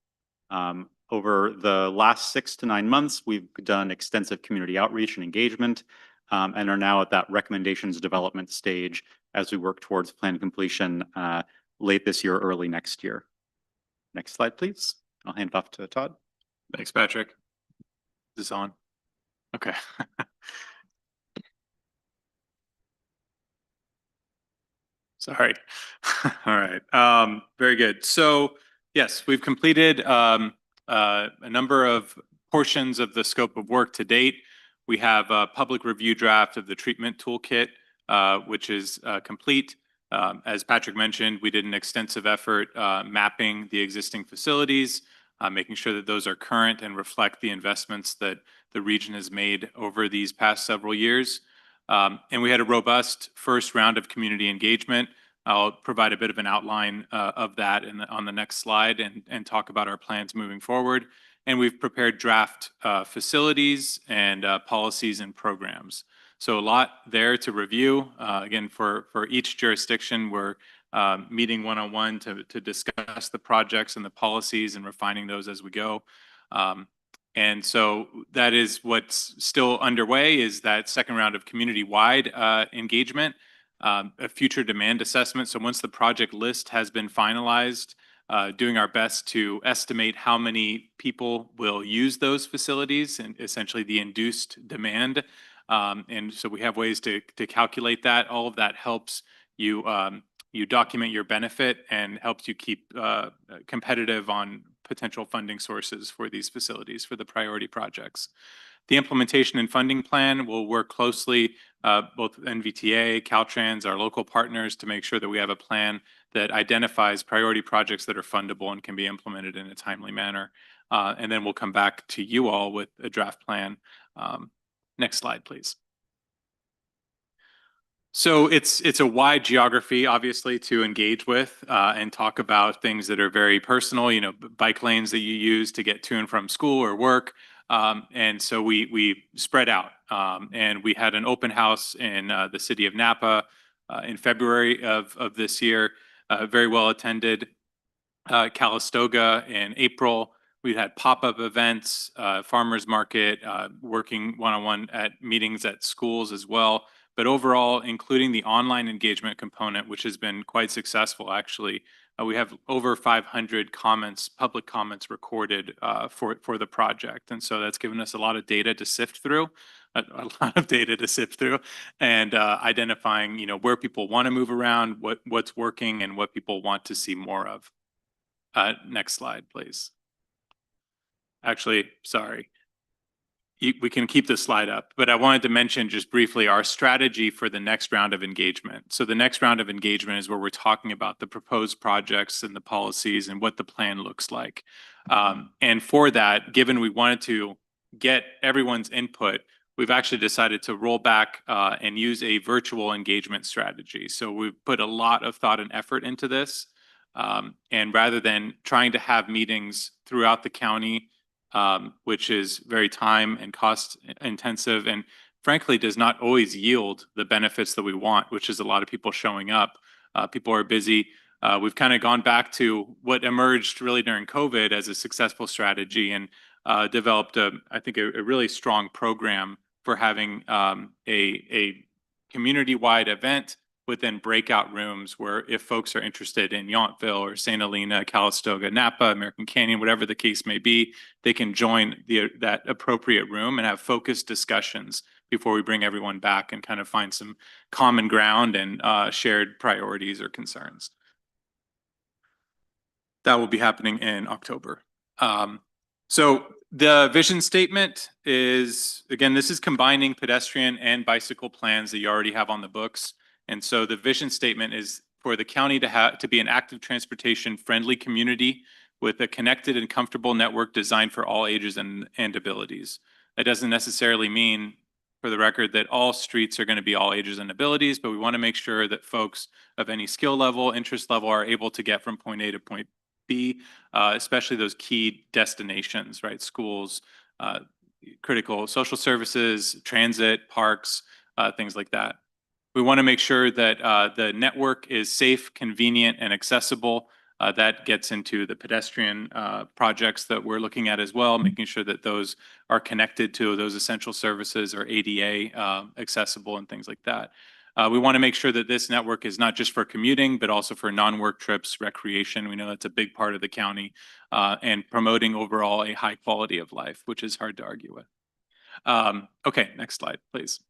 Over the last 6 to 9 months, we've done extensive community outreach and engagement, and are now at that recommendations development stage as we work towards plan completion late this year, early next year. Next slide, please. I'll hand it off to Todd.
Thanks, Patrick. Is this on? Okay. Sorry. All right. Very good. So yes, we've completed a number of portions of the scope of work to date. We have a public review draft of the treatment toolkit, which is complete. As Patrick mentioned, we did an extensive effort mapping the existing facilities, making sure that those are current and reflect the investments that the region has made over these past several years. And we had a robust first round of community engagement. I'll provide a bit of an outline of that on the next slide and talk about our plans moving forward. And we've prepared draft facilities and policies and programs. So a lot there to review. Again, for each jurisdiction, we're meeting one-on-one to discuss the projects and the policies and refining those as we go. And so that is what's still underway, is that second round of community-wide engagement. A future demand assessment. So once the project list has been finalized, doing our best to estimate how many people will use those facilities and essentially the induced demand. And so we have ways to calculate that. All of that helps you document your benefit and helps you keep competitive on potential funding sources for these facilities for the priority projects. The implementation and funding plan will work closely, both NVTA, Caltrans, our local partners, to make sure that we have a plan that identifies priority projects that are fundable and can be implemented in a timely manner. And then we'll come back to you all with a draft plan. Next slide, please. So it's a wide geography, obviously, to engage with and talk about things that are very personal, bike lanes that you use to get to and from school or work. And so we spread out, and we had an open house in the city of Napa in February of this year. very well attended. Calistoga in April. We've had pop-up events, farmers market, working one-on-one at meetings at schools as well. But overall, including the online engagement component, which has been quite successful, actually, we have over 500 comments, public comments recorded for the project. And so that's given us a lot of data to sift through, a lot of data to sift through, and identifying, where people want to move around, what's working, and what people want to see more of. Next slide, please. Actually, sorry. We can keep this slide up, but I wanted to mention just briefly our strategy for the next round of engagement. So the next round of engagement is where we're talking about the proposed projects and the policies and what the plan looks like. And for that, given we wanted to get everyone's input, we've actually decided to roll back and use a virtual engagement strategy. So we've put a lot of thought and effort into this. And rather than trying to have meetings throughout the county, which is very time and cost intensive and frankly does not always yield the benefits that we want, which is a lot of people showing up. People are busy. We've kind of gone back to what emerged really during COVID as a successful strategy and developed, I think, a really strong program for having a community-wide event within breakout rooms where if folks are interested in Yountville or St. Helena, Calistoga, Napa, American Canyon, whatever the case may be, they can join that appropriate room and have focused discussions before we bring everyone back and kind of find some common ground and shared priorities or concerns. That will be happening in October. So the vision statement is, again, this is combining pedestrian and bicycle plans that you already have on the books. And so the vision statement is for the county to be an active transportation friendly community with a connected and comfortable network designed for all ages and abilities. That doesn't necessarily mean, for the record, that all streets are going to be all ages and abilities, but we want to make sure that folks of any skill level, interest level are able to get from point A to point B, especially those key destinations, right? Schools, critical social services, transit, parks, things like that. We want to make sure that the network is safe, convenient, and accessible. That gets into the pedestrian projects that we're looking at as well, making sure that those are connected to those essential services or ADA accessible and things like that. We want to make sure that this network is not just for commuting, but also for non-work trips, recreation. We know that's a big part of the county, and promoting overall a high quality of life, which is hard to argue with. Okay, next slide, please.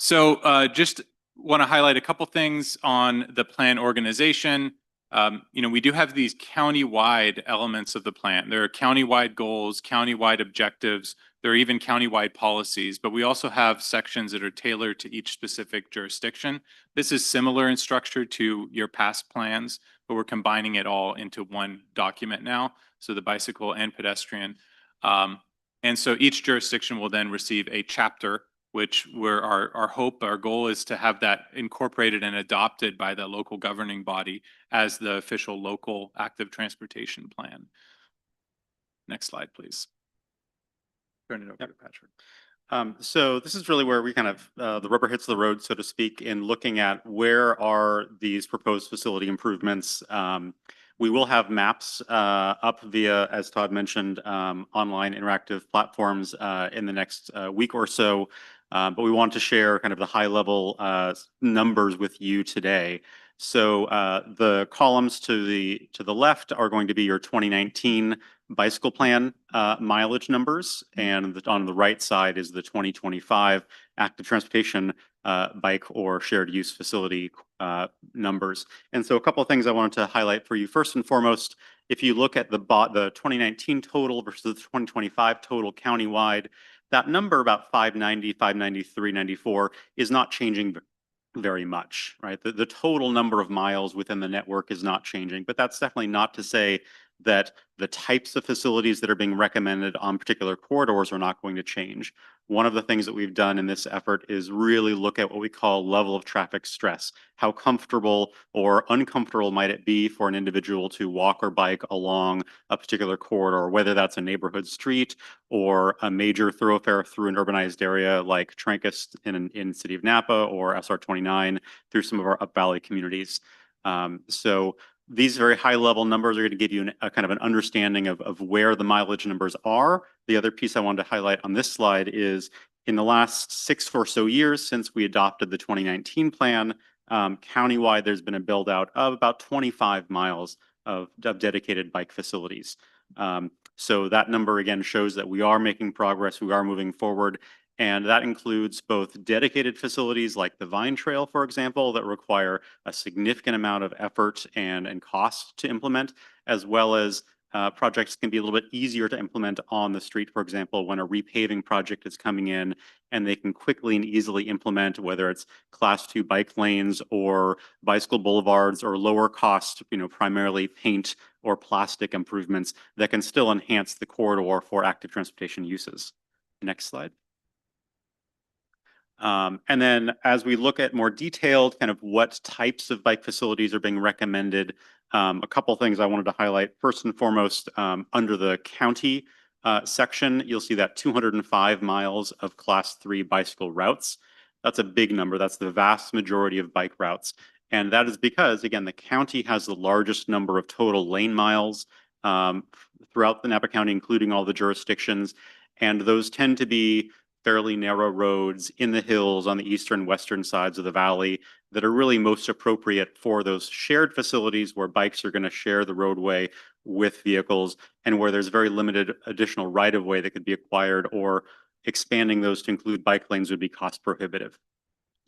So just want to highlight a couple things on the plan organization. We do have these county-wide elements of the plan. There are county-wide goals, county-wide objectives. There are even county-wide policies, but we also have sections that are tailored to each specific jurisdiction. This is similar in structure to your past plans, but we're combining it all into one document now. So the bicycle and pedestrian. And so each jurisdiction will then receive a chapter, which our goal is to have that incorporated and adopted by the local governing body as the official local active transportation plan. Next slide, please. Turn it over to Patrick.
So this is really where we kind of, the rubber hits the road, so to speak, in looking at where are these proposed facility improvements. We will have maps up via, as Todd mentioned, online interactive platforms in the next week or so. But we want to share kind of the high level numbers with you today. So the columns to the left are going to be your 2019 bicycle plan mileage numbers, and on the right side is the 2025 active transportation bike or shared use facility numbers. And so a couple of things I wanted to highlight for you. First and foremost, if you look at the 2019 total versus the 2025 total countywide, that number about 590, 593, 94 is not changing very much, right? The total number of miles within the network is not changing, but that's definitely not to say that the types of facilities that are being recommended on particular corridors are not going to change. One of the things that we've done in this effort is really look at what we call level of traffic stress. How comfortable or uncomfortable might it be for an individual to walk or bike along a particular corridor, whether that's a neighborhood street or a major thoroughfare through an urbanized area like Trancas in city of Napa, or SR 29 through some of our Up Valley communities. So these very high level numbers are going to give you a kind of an understanding of where the mileage numbers are. The other piece I wanted to highlight on this slide is in the last 6 or so years since we adopted the 2019 plan, countywide, there's been a build out of about 25 miles of dedicated bike facilities. So that number again shows that we are making progress, we are moving forward. And that includes both dedicated facilities like the Vine Trail, for example, that require a significant amount of effort and cost to implement, as well as projects can be a little bit easier to implement on the street, for example, when a repaving project is coming in and they can quickly and easily implement, whether it's class 2 bike lanes or bicycle boulevards or lower cost, primarily paint or plastic improvements that can still enhance the corridor for active transportation uses. Next slide. And then as we look at more detailed kind of what types of bike facilities are being recommended, a couple things I wanted to highlight. First and foremost, under the county section, you'll see that 205 miles of class 3 bicycle routes. That's a big number. That's the vast majority of bike routes. And that is because, again, the county has the largest number of total lane miles throughout the Napa County, including all the jurisdictions. And those tend to be fairly narrow roads in the hills on the eastern western sides of the valley that are really most appropriate for those shared facilities where bikes are going to share the roadway with vehicles and where there's very limited additional right-of-way that could be acquired, or expanding those to include bike lanes would be cost prohibitive.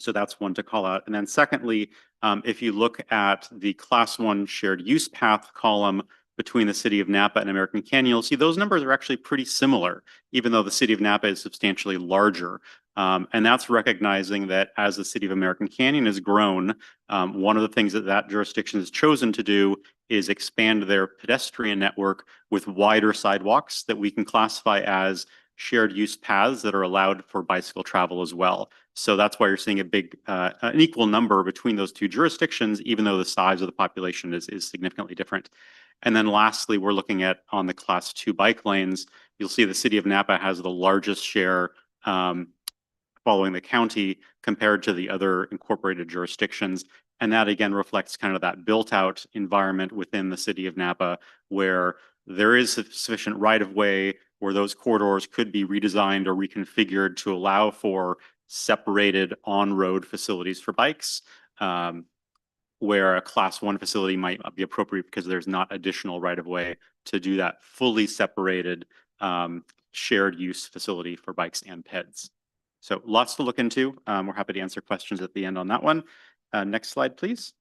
So that's one to call out. And then secondly, if you look at the class 1 shared use path column between the city of Napa and American Canyon, you'll see those numbers are actually pretty similar, even though the city of Napa is substantially larger. And that's recognizing that as the city of American Canyon has grown, one of the things that jurisdiction has chosen to do is expand their pedestrian network with wider sidewalks that we can classify as shared use paths that are allowed for bicycle travel as well. So that's why you're seeing an equal number between those two jurisdictions, even though the size of the population is significantly different. And then lastly, we're looking at on the class 2 bike lanes, you'll see the city of Napa has the largest share following the county compared to the other incorporated jurisdictions. And that again reflects kind of that built out environment within the city of Napa where there is sufficient right of way where those corridors could be redesigned or reconfigured to allow for separated on-road facilities for bikes, where a class 1 facility might not be appropriate because there's not additional right of way to do that fully separated shared use facility for bikes and peds. So lots to look into. We're happy to answer questions at the end on that one. Next slide, please.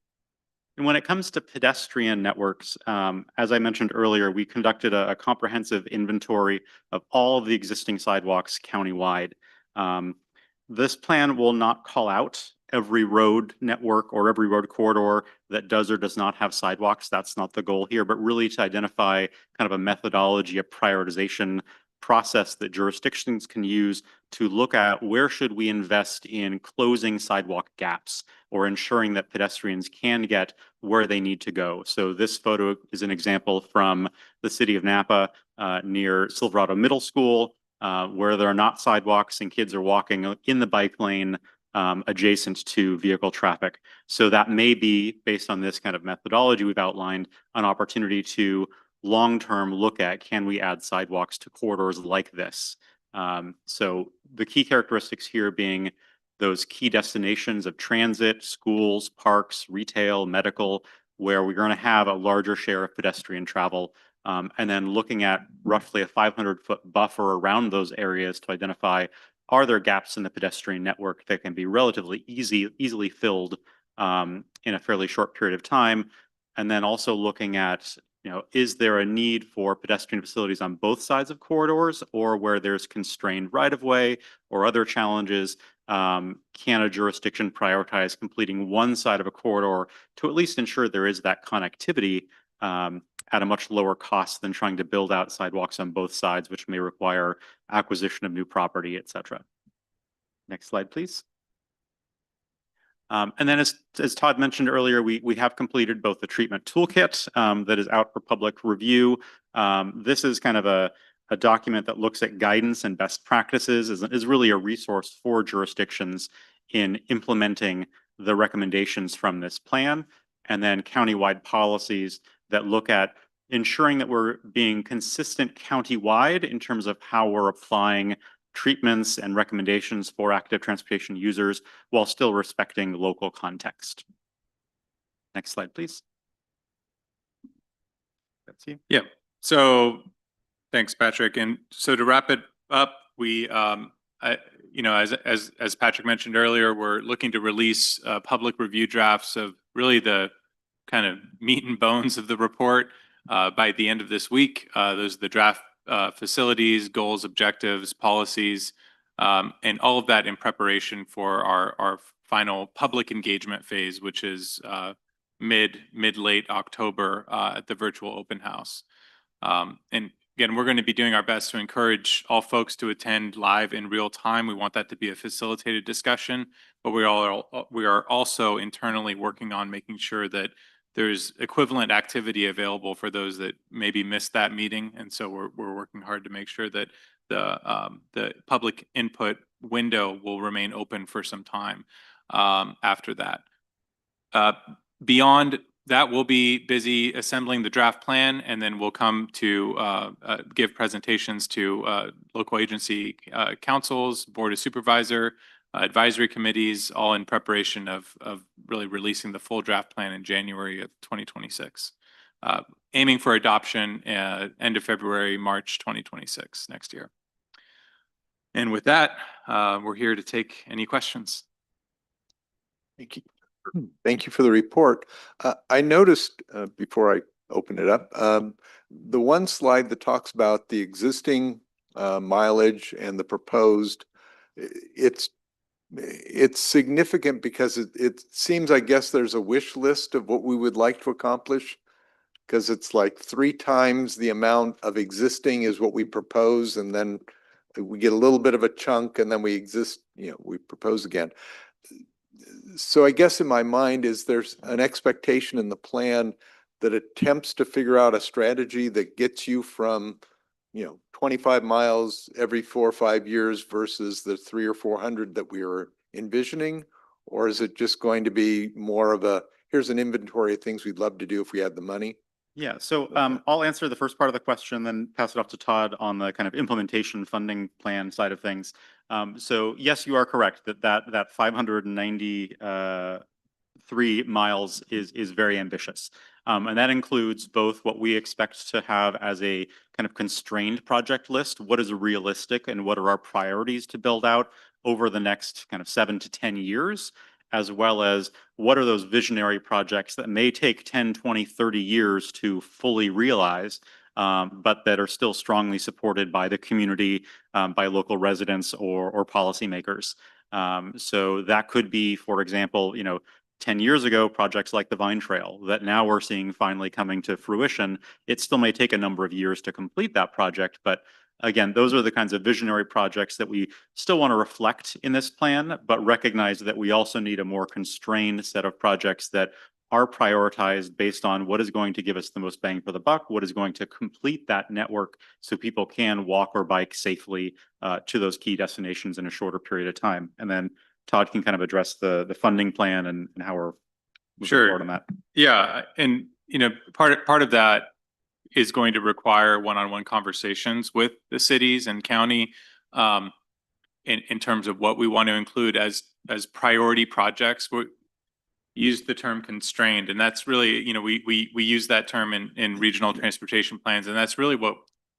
And when it comes to pedestrian networks, as I mentioned earlier, we conducted a comprehensive inventory of all of the existing sidewalks countywide. This plan will not call out every road network or every road corridor that does or does not have sidewalks. That's not the goal here, but really to identify kind of a methodology, a prioritization process that jurisdictions can use to look at where should we invest in closing sidewalk gaps or ensuring that pedestrians can get where they need to go. So this photo is an example from the city of Napa near Silverado Middle School, where there are not sidewalks and kids are walking in the bike lane adjacent to vehicle traffic. So that may be, based on this kind of methodology we've outlined, an opportunity to long-term look at, can we add sidewalks to corridors like this? So the key characteristics here being those key destinations of transit, schools, parks, retail, medical, where we're going to have a larger share of pedestrian travel. And then looking at roughly a 500-foot buffer around those areas to identify, are there gaps in the pedestrian network that can be relatively easily filled in a fairly short period of time? And then also looking at, is there a need for pedestrian facilities on both sides of corridors, or where there's constrained right-of-way or other challenges, can a jurisdiction prioritize completing one side of a corridor to at least ensure there is that connectivity at a much lower cost than trying to build out sidewalks on both sides, which may require acquisition of new property, et cetera. Next slide, please. And then as Todd mentioned earlier, we have completed both the treatment toolkit that is out for public review. This is kind of a document that looks at guidance and best practices, is really a resource for jurisdictions in implementing the recommendations from this plan, and then countywide policies that look at ensuring that we're being consistent countywide in terms of how we're applying treatments and recommendations for active transportation users while still respecting local context. Next slide, please. That's you.
Yeah. So thanks, Patrick. And so to wrap it up, we, as Patrick mentioned earlier, we're looking to release public review drafts of really the kind of meat and bones of the report by the end of this week. Those are the draft facilities, goals, objectives, policies, and all of that in preparation for our final public engagement phase, which is mid-late October at the virtual open house. And again, we're going to be doing our best to encourage all folks to attend live in real time. We want that to be a facilitated discussion, but we are also internally working on making sure that there's equivalent activity available for those that maybe missed that meeting. And so we're working hard to make sure that the public input window will remain open for some time after that. Beyond that, we'll be busy assembling the draft plan, and then we'll come to give presentations to local agency councils, board of supervisor, advisory committees, all in preparation of really releasing the full draft plan in January of 2026. Aiming for adoption end of February, March 2026 next year. And with that, we're here to take any questions.
Thank you. Thank you for the report. I noticed before I open it up, the one slide that talks about the existing mileage and the proposed, it's significant because it seems, I guess, there's a wish list of what we would like to accomplish, because it's like 3 times the amount of existing is what we propose, and then we get a little bit of a chunk, and then we propose again. So I guess in my mind there's an expectation in the plan that attempts to figure out a strategy that gets you from 25 miles every 4 or 5 years versus the 300 or 400 that we were envisioning? Or is it just going to be more of a, here's an inventory of things we'd love to do if we had the money?
Yeah, so I'll answer the first part of the question, then pass it off to Todd on the kind of implementation funding plan side of things. So yes, you are correct that 593 miles is very ambitious. And that includes both what we expect to have as a kind of constrained project list, what is realistic and what are our priorities to build out over the next kind of 7 to 10 years, as well as what are those visionary projects that may take 10, 20, 30 years to fully realize, but that are still strongly supported by the community, by local residents or policymakers. So that could be, for example, 10 years ago, projects like the Vine Trail that now we're seeing finally coming to fruition. It still may take a number of years to complete that project, but again, those are the kinds of visionary projects that we still want to reflect in this plan, but recognize that we also need a more constrained set of projects that are prioritized based on what is going to give us the most bang for the buck, what is going to complete that network so people can walk or bike safely to those key destinations in a shorter period of time. And then Todd can kind of address the funding plan and how we're moving forward on that.
Yeah, and part of that is going to require one-on-one conversations with the cities and county in terms of what we want to include as priority projects. We use the term constrained, and that's really, we use that term in regional transportation plans, and that's really what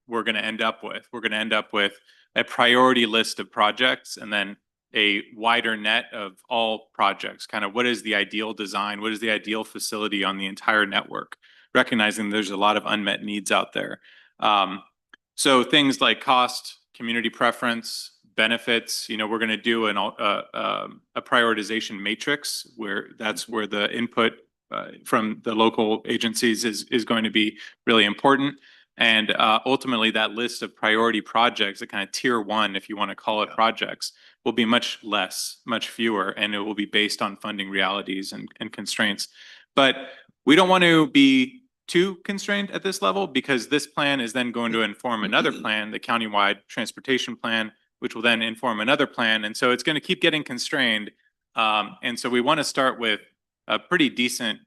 we're going to end up with. We're going to end up with a priority list of projects and then a wider net of all projects. Kind of what is the ideal design? What is the ideal facility on the entire network? Recognizing there's a lot of unmet needs out there. So things like cost, community preference, benefits, we're going to do a prioritization matrix where that's where the input from the local agencies is going to be really important. And ultimately, that list of priority projects, the kind of tier one, if you want to call it projects, will be much less, much fewer, and it will be based on funding realities and constraints. But we don't want to be too constrained at this level, because this plan is then going to inform another plan, the countywide transportation plan, which will then inform another plan. And so it's going to keep getting constrained. And so we want to start with a pretty decent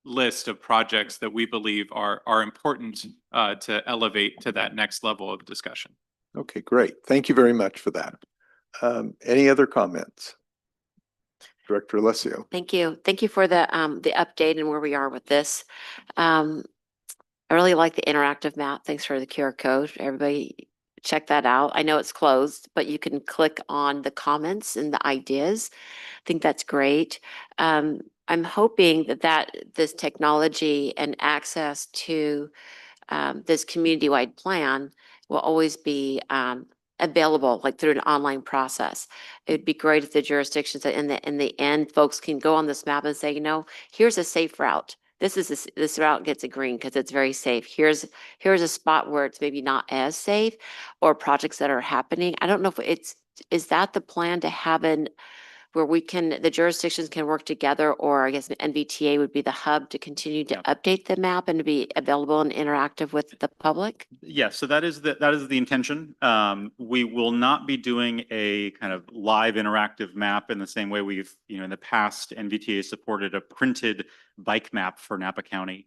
list of projects that we believe are important to elevate to that next level of discussion.
Okay, great. Thank you very much for that. Any other comments? Director Alessio.
Thank you. Thank you for the update and where we are with this. I really like the interactive map. Thanks for the QR code. Everybody check that out. I know it's closed, but you can click on the comments and the ideas. I think that's great. I'm hoping that this technology and access to this community-wide plan will always be available, like through an online process. It'd be great if the jurisdictions that in the end, folks can go on this map and say, you know, here's a safe route. This route gets a green because it's very safe. Here's a spot where it's maybe not as safe, or projects that are happening. I don't know if is that the plan, to have where the jurisdictions can work together, or I guess NVTA would be the hub to continue to update the map and to be available and interactive with the public?
Yes, so that is the intention. We will not be doing a kind of live interactive map in the same way we've, in the past, NVTA supported a printed bike map for Napa County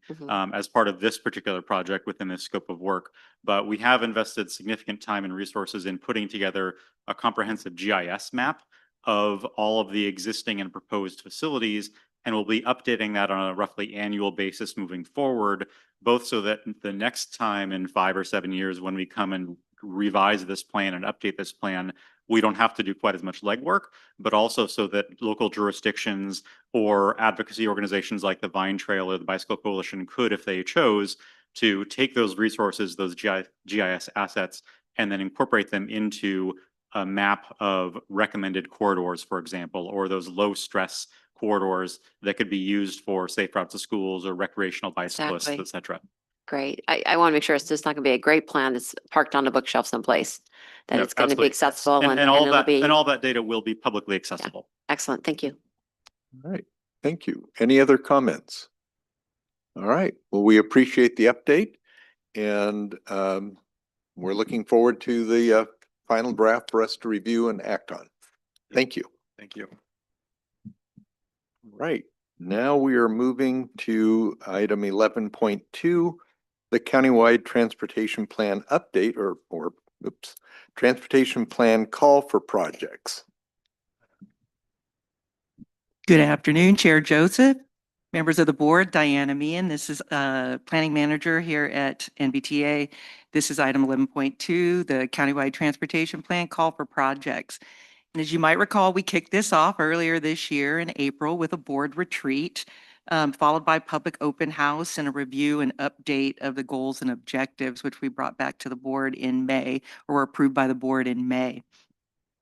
as part of this particular project within this scope of work. But we have invested significant time and resources in putting together a comprehensive GIS map of all of the existing and proposed facilities, and we'll be updating that on a roughly annual basis moving forward, both so that the next time in 5 or 7 years when we come and revise this plan and update this plan, we don't have to do quite as much legwork, but also so that local jurisdictions or advocacy organizations like the Vine Trail or the Bicycle Coalition could, if they chose, to take those resources, those GIS assets, and then incorporate them into a map of recommended corridors, for example, or those low stress corridors that could be used for safe routes to schools or recreational bicyclists,
Exactly.
et cetera.
Great. I want to make sure it's just not going to be a great plan that's parked on a bookshelf someplace, that
No,
it's going to be
absolutely.
accessible
And all
it'll
that
be
and all that data will be publicly accessible.
excellent. Thank you.
All right, thank you. Any other comments? All right, well, we appreciate the update, and we're looking forward to the final draft for us to review and act on. Thank you.
Thank you.
Right, now we are moving to item 11.2, the countywide transportation plan update, or transportation plan call for projects.
Good afternoon, Chair Joseph, members of the board, Diana Meehan. This is planning manager here at NVTA. This is item 11.2, the countywide transportation plan call for projects. And as you might recall, we kicked this off earlier this year in April with a board retreat, followed by public open house and a review and update of the goals and objectives, which we brought back to the board in May, or were approved by the board in May.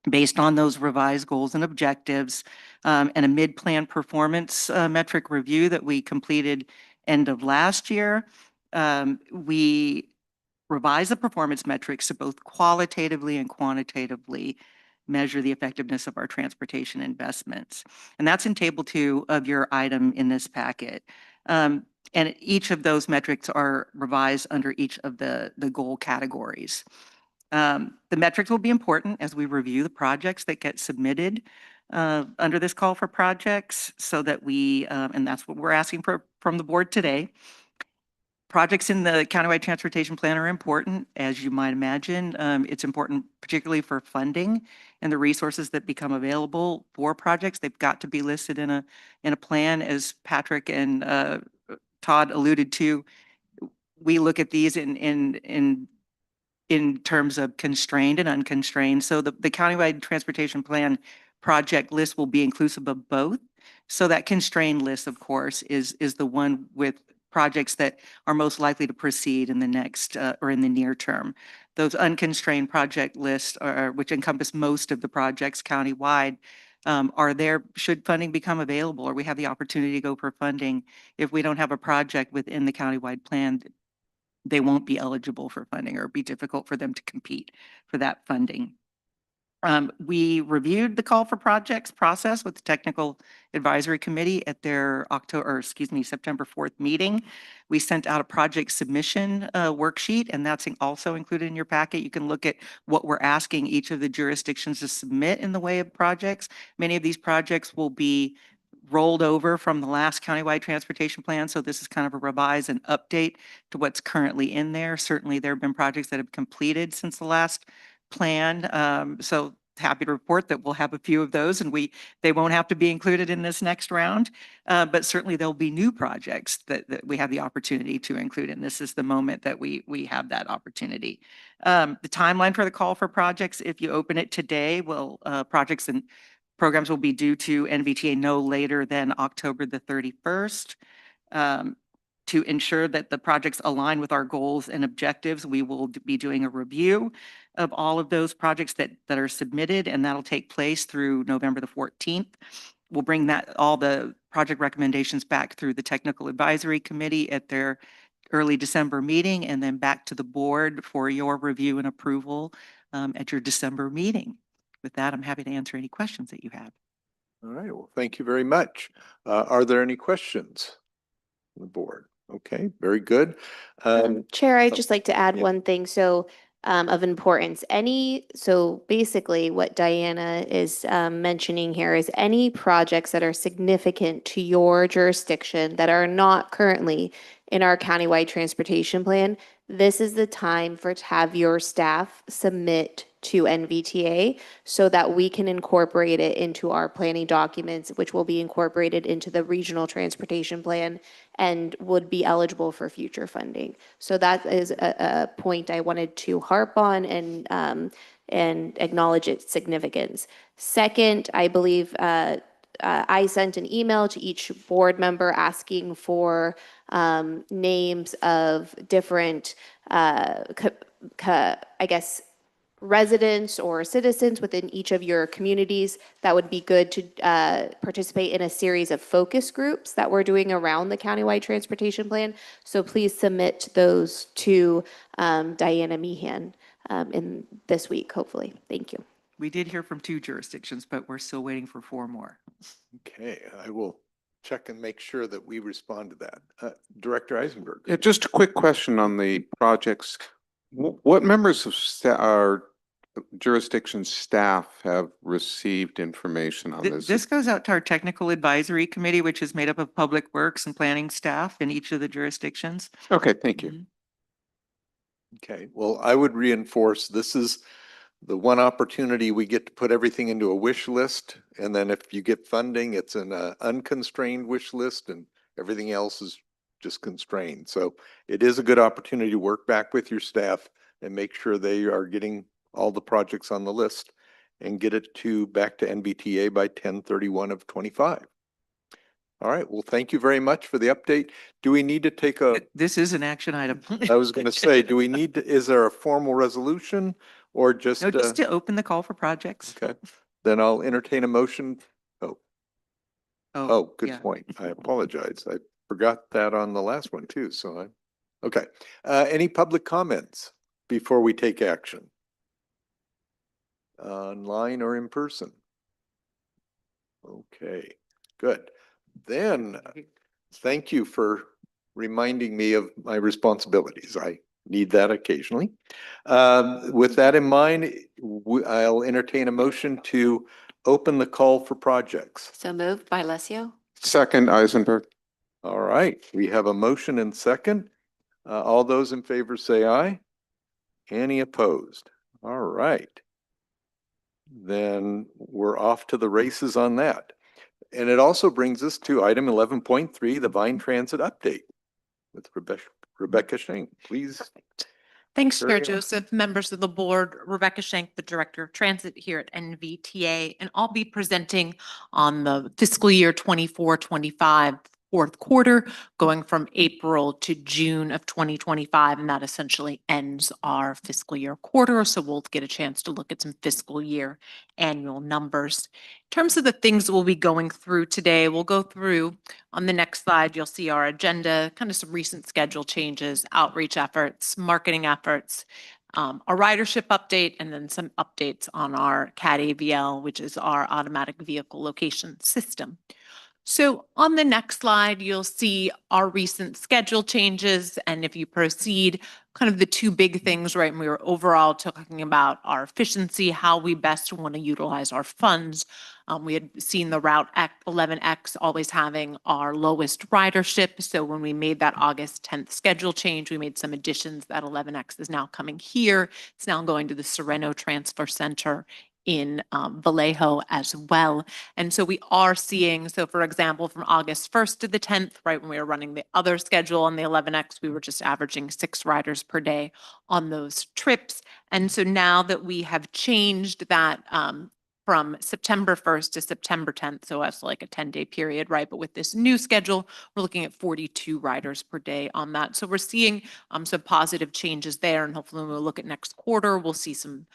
Based on those revised goals and objectives and a mid-plan performance metric review that we completed end of last year, we revised the performance metrics to both qualitatively and quantitatively measure the effectiveness of our transportation investments. And that's in table 2 of your item in this packet. And each of those metrics are revised under each of the goal categories. The metrics will be important as we review the projects that get submitted under this call for projects, so that we, and that's what we're asking for from the board today. Projects in the countywide transportation plan are important, as you might imagine. It's important particularly for funding and the resources that become available for projects. They've got to be listed in a plan, as Patrick and Todd alluded to. We look at these in terms of constrained and unconstrained. So the countywide transportation plan project list will be inclusive of both. So that constrained list, of course, is the one with projects that are most likely to proceed in the next or in the near term. Those unconstrained project lists, which encompass most of the projects countywide, are there, should funding become available, or we have the opportunity to go for funding, if we don't have a project within the countywide plan, they won't be eligible for funding, or it'd be difficult for them to compete for that funding. We reviewed the call for projects process with the Technical Advisory Committee at their September 4th meeting. We sent out a project submission worksheet, and that's also included in your packet. You can look at what we're asking each of the jurisdictions to submit in the way of projects. Many of these projects will be rolled over from the last countywide transportation plan. So this is kind of a revise and update to what's currently in there. Certainly, there have been projects that have completed since the last plan. So happy to report that we'll have a few of those, and they won't have to be included in this next round. But certainly there'll be new projects that we have the opportunity to include, and this is the moment that we have that opportunity. The timeline for the call for projects, if you open it today, projects and programs will be due to NVTA no later than October the 31st. To ensure that the projects align with our goals and objectives, we will be doing a review of all of those projects that are submitted, and that'll take place through November the 14th. We'll bring all the project recommendations back through the Technical Advisory Committee at their early December meeting, and then back to the board for your review and approval at your December meeting. With that, I'm happy to answer any questions that you have.
All right, well, thank you very much. Are there any questions on the board? Okay, very good.
Chair, I'd
oh,
just like to add
yeah.
one thing. So of importance, so basically what Diana is mentioning here is any projects that are significant to your jurisdiction that are not currently in our countywide transportation plan, this is the time to have your staff submit to NVTA so that we can incorporate it into our planning documents, which will be incorporated into the regional transportation plan and would be eligible for future funding. So that is a point I wanted to harp on and acknowledge its significance. Second, I believe I sent an email to each board member asking for names of different, I guess, residents or citizens within each of your communities that would be good to participate in a series of focus groups that we're doing around the countywide transportation plan. So please submit those to Diana Meehan in this week, hopefully. Thank you.
We did hear from 2 jurisdictions, but we're still waiting for 4 more.
Okay, I will check and make sure that we respond to that. Director Eisenberg.
Yeah, just a quick question on the projects. What members of our jurisdiction staff have received information on this?
This goes out to our Technical Advisory Committee, which is made up of public works and planning staff in each of the jurisdictions.
Okay, thank you.
Okay, well, I would reinforce this is the one opportunity we get to put everything into a wish list. And then if you get funding, it's an unconstrained wish list and everything else is just constrained. So it is a good opportunity to work back with your staff and make sure they are getting all the projects on the list and get it back to NVTA by 10/31 of 25. All right, well, thank you very much for the update. Do we need to take
This is an action item.
I was going to say, do we need is there a formal resolution or just?
No, just to open the call for projects.
Okay, then I'll entertain a motion. Oh, good
yeah.
point. I apologize. I forgot that on the last one too, so okay. Any public comments before we take action? Online or in person? Okay, good. Then, thank you for reminding me of my responsibilities. I need that occasionally. With that in mind, I'll entertain a motion to open the call for projects.
So moved by Alessio.
Second, Eisenberg.
All right, we have a motion and second. All those in favor say aye. Any opposed? All right. Then we're off to the races on that. And it also brings us to item 11.3, the Vine Transit update with Rebecca Schenk. Please.
Thanks,
Carry
Chair
on.
Joseph, members of the board, Rebecca Schenk, the Director of Transit here at NVTA, and I'll be presenting on the fiscal year 24-25 fourth quarter, going from April to June of 2025, and that essentially ends our fiscal year quarter. So we'll get a chance to look at some fiscal year annual numbers. In terms of the things that we'll be going through today, we'll go through on the next slide, you'll see our agenda, kind of some recent schedule changes, outreach efforts, marketing efforts, a ridership update, and then some updates on our CAT AVL, which is our automatic vehicle location system. So on the next slide, you'll see our recent schedule changes. And if you proceed, kind of the two big things, right? And we were overall talking about our efficiency, how we best want to utilize our funds. We had seen the Route 11X always having our lowest ridership. So when we made that August 10th schedule change, we made some additions. That 11X is now coming here. It's now going to the Sereno Transfer Center in Vallejo as well. And so we are seeing, so for example, from August 1st to the 10th, right, when we were running the other schedule on the 11X, we were just averaging 6 riders per day on those trips. And so now that we have changed that from September 1st to September 10th, so that's like a 10-day period, right? But with this new schedule, we're looking at 42 riders per day on that. So we're seeing some positive changes there, and hopefully when we look at next quarter, we'll see some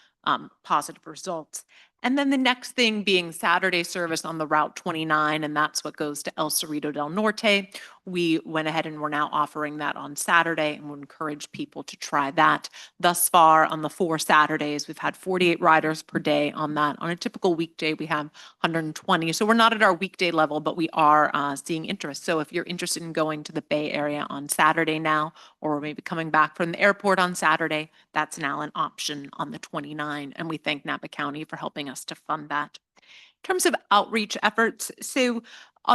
positive results. And then the next thing being Saturday service on the Route 29, and that's what goes to El Cerrito del Norte. We went ahead and we're now offering that on Saturday, and we'll encourage people to try that. Thus far, on the 4 Saturdays, we've had 48 riders per day on that. On a typical weekday, we have 120. So we're not at our weekday level, but we are seeing interest. So if you're interested in going to the Bay Area on Saturday now, or maybe coming back from the airport on Saturday, that's now an option on the 29. And we thank Napa County for helping us to fund that. In terms of outreach efforts, so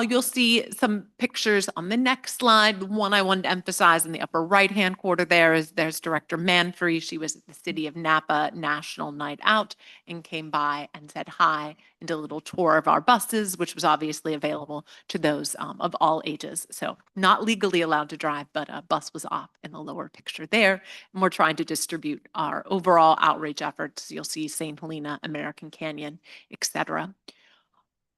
you'll see some pictures on the next slide. One I wanted to emphasize in the upper right-hand corner there's Director Manfrey. She was at the City of Napa National Night Out and came by and said hi and did a little tour of our buses, which was obviously available to those of all ages. So not legally allowed to drive, but a bus was off in the lower picture there. And we're trying to distribute our overall outreach efforts. You'll see St. Helena, American Canyon, etc.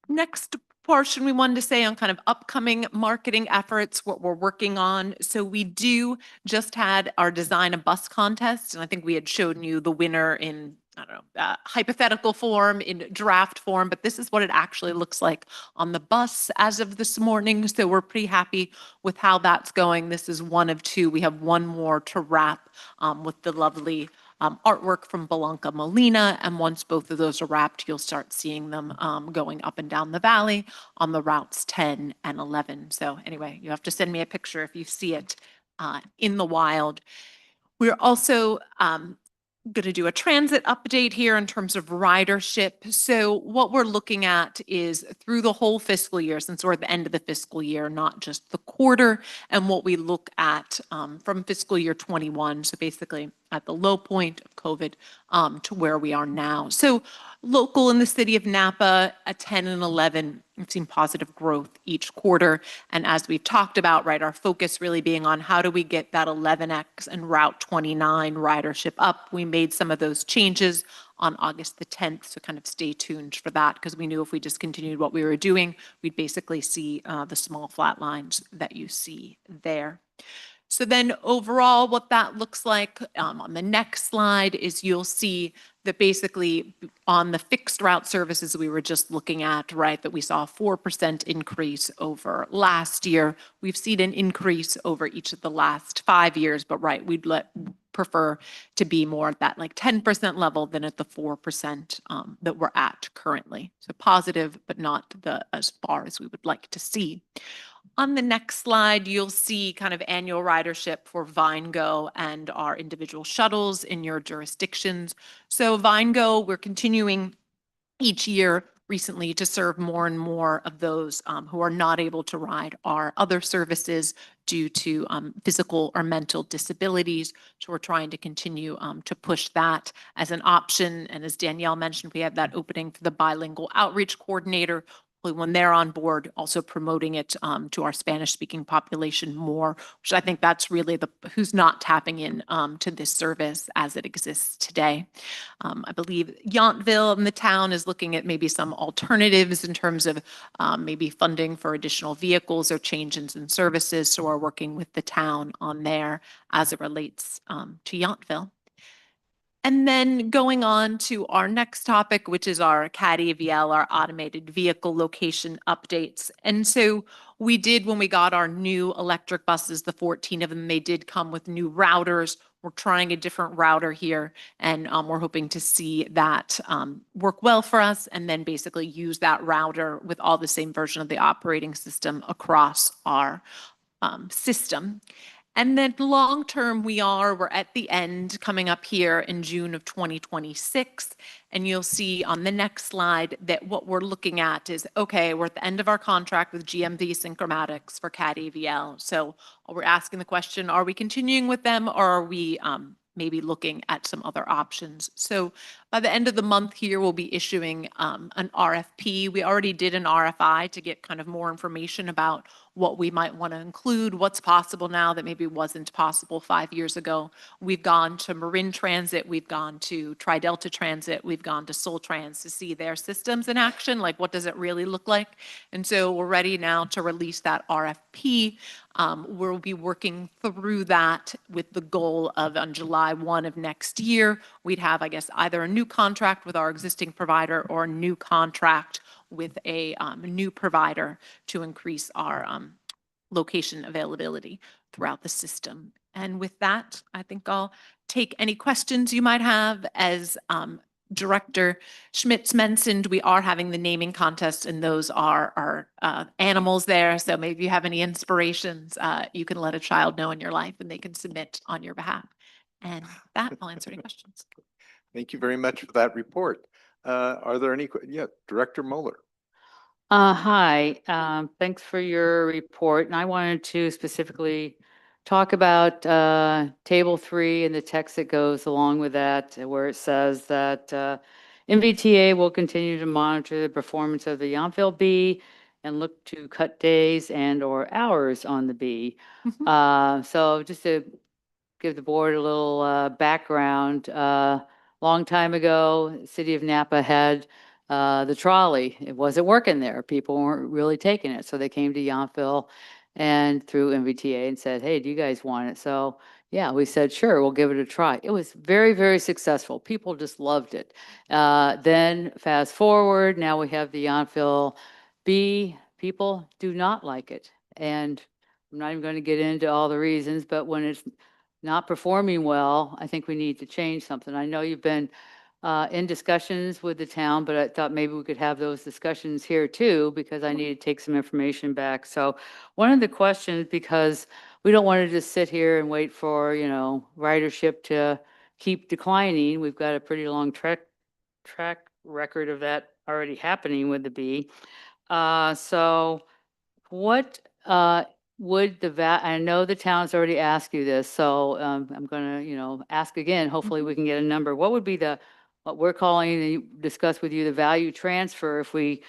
Next portion we wanted to say on kind of upcoming marketing efforts, what we're working on. So we just had our design a bus contest, and I think we had shown you the winner in, I don't know, hypothetical form, in draft form, but this is what it actually looks like on the bus as of this morning. So we're pretty happy with how that's going. This is one of 2. We have one more to wrap with the lovely artwork from Belanca Molina. And once both of those are wrapped, you'll start seeing them going up and down the valley on the routes 10 and 11. So anyway, you have to send me a picture if you see it in the wild. We're also going to do a transit update here in terms of ridership. So what we're looking at is through the whole fiscal year, since we're at the end of the fiscal year, not just the quarter, and what we look at from fiscal year 21. So basically at the low point of COVID to where we are now. So local in the city of Napa at 10 and 11, we've seen positive growth each quarter. And as we've talked about, right, our focus really being on how do we get that 11X and Route 29 ridership up. We made some of those changes on August the 10th, so kind of stay tuned for that, because we knew if we just continued what we were doing, we'd basically see the small flat lines that you see there. So then overall, what that looks like on the next slide is you'll see that basically on the fixed route services we were just looking at, right, that we saw a 4% increase over last year. We've seen an increase over each of the last 5 years, but right, we'd prefer to be more at that like 10% level than at the 4% that we're at currently. So positive, but not as far as we would like to see. On the next slide, you'll see kind of annual ridership for VineGo and our individual shuttles in your jurisdictions. So VineGo, we're continuing each year recently to serve more and more of those who are not able to ride our other services due to physical or mental disabilities. So we're trying to continue to push that as an option. And as Danielle mentioned, we have that opening for the bilingual outreach coordinator. when they're on board, also promoting it to our Spanish-speaking population more, which I think that's really who's not tapping in to this service as it exists today. I believe Yountville and the town is looking at maybe some alternatives in terms of maybe funding for additional vehicles or changes in services. So we're working with the town on there as it relates to Yountville. And then going on to our next topic, which is our CAD-AVL, our automated vehicle location updates. And so we did, when we got our new electric buses, the 14 of them, they did come with new routers. We're trying a different router here, and we're hoping to see that work well for us, and then basically use that router with all the same version of the operating system across our system. And then long-term, we're at the end coming up here in June of 2026. And you'll see on the next slide that what we're looking at is, okay, we're at the end of our contract with GMV Synchromatics for CAD-AVL. So we're asking the question, are we continuing with them, or are we maybe looking at some other options? So by the end of the month here, we'll be issuing an RFP. We already did an RFI to get kind of more information about what we might want to include, what's possible now that maybe wasn't possible 5 years ago. We've gone to Marin Transit, we've gone to Tri-Delta Transit, we've gone to Soul Trans to see their systems in action, like what does it really look like? And so we're ready now to release that RFP. We'll be working through that with the goal of on July 1 of next year, we'd have, I guess, either a new contract with our existing provider or a new contract with a new provider to increase our location availability throughout the system. And with that, I think I'll take any questions you might have. As Director Schmitz mentioned, we are having the naming contest, and those are our animals there. So maybe you have any inspirations, you can let a child know in your life and they can submit on your behalf. And that, I'll answer any questions.
Thank you very much for that report. Are there any, yeah, Director Mueller?
Hi, thanks for your report. And I wanted to specifically talk about Table 3 and the text that goes along with that, where it says that NVTA will continue to monitor the performance of the Yountville bee and look to cut days and/or hours on the bee. So just to give the board a little background, long time ago, City of Napa had the trolley. It wasn't working there. People weren't really taking it. So they came to Yountville and through NVTA and said, hey, do you guys want it? So yeah, we said, sure, we'll give it a try. It was very, very successful. People just loved it. Then fast forward, now we have the Yountville bee. People do not like it. And I'm not even going to get into all the reasons, but when it's not performing well, I think we need to change something. I know you've been in discussions with the town, but I thought maybe we could have those discussions here too, because I need to take some information back. So one of the questions, because we don't want to just sit here and wait for, ridership to keep declining. We've got a pretty long track record of that already happening with the bee. So what would I know the town's already asked you this, so I'm gonna, ask again. Hopefully we can get a number. What would be what we're calling, discuss with you, the value transfer if we,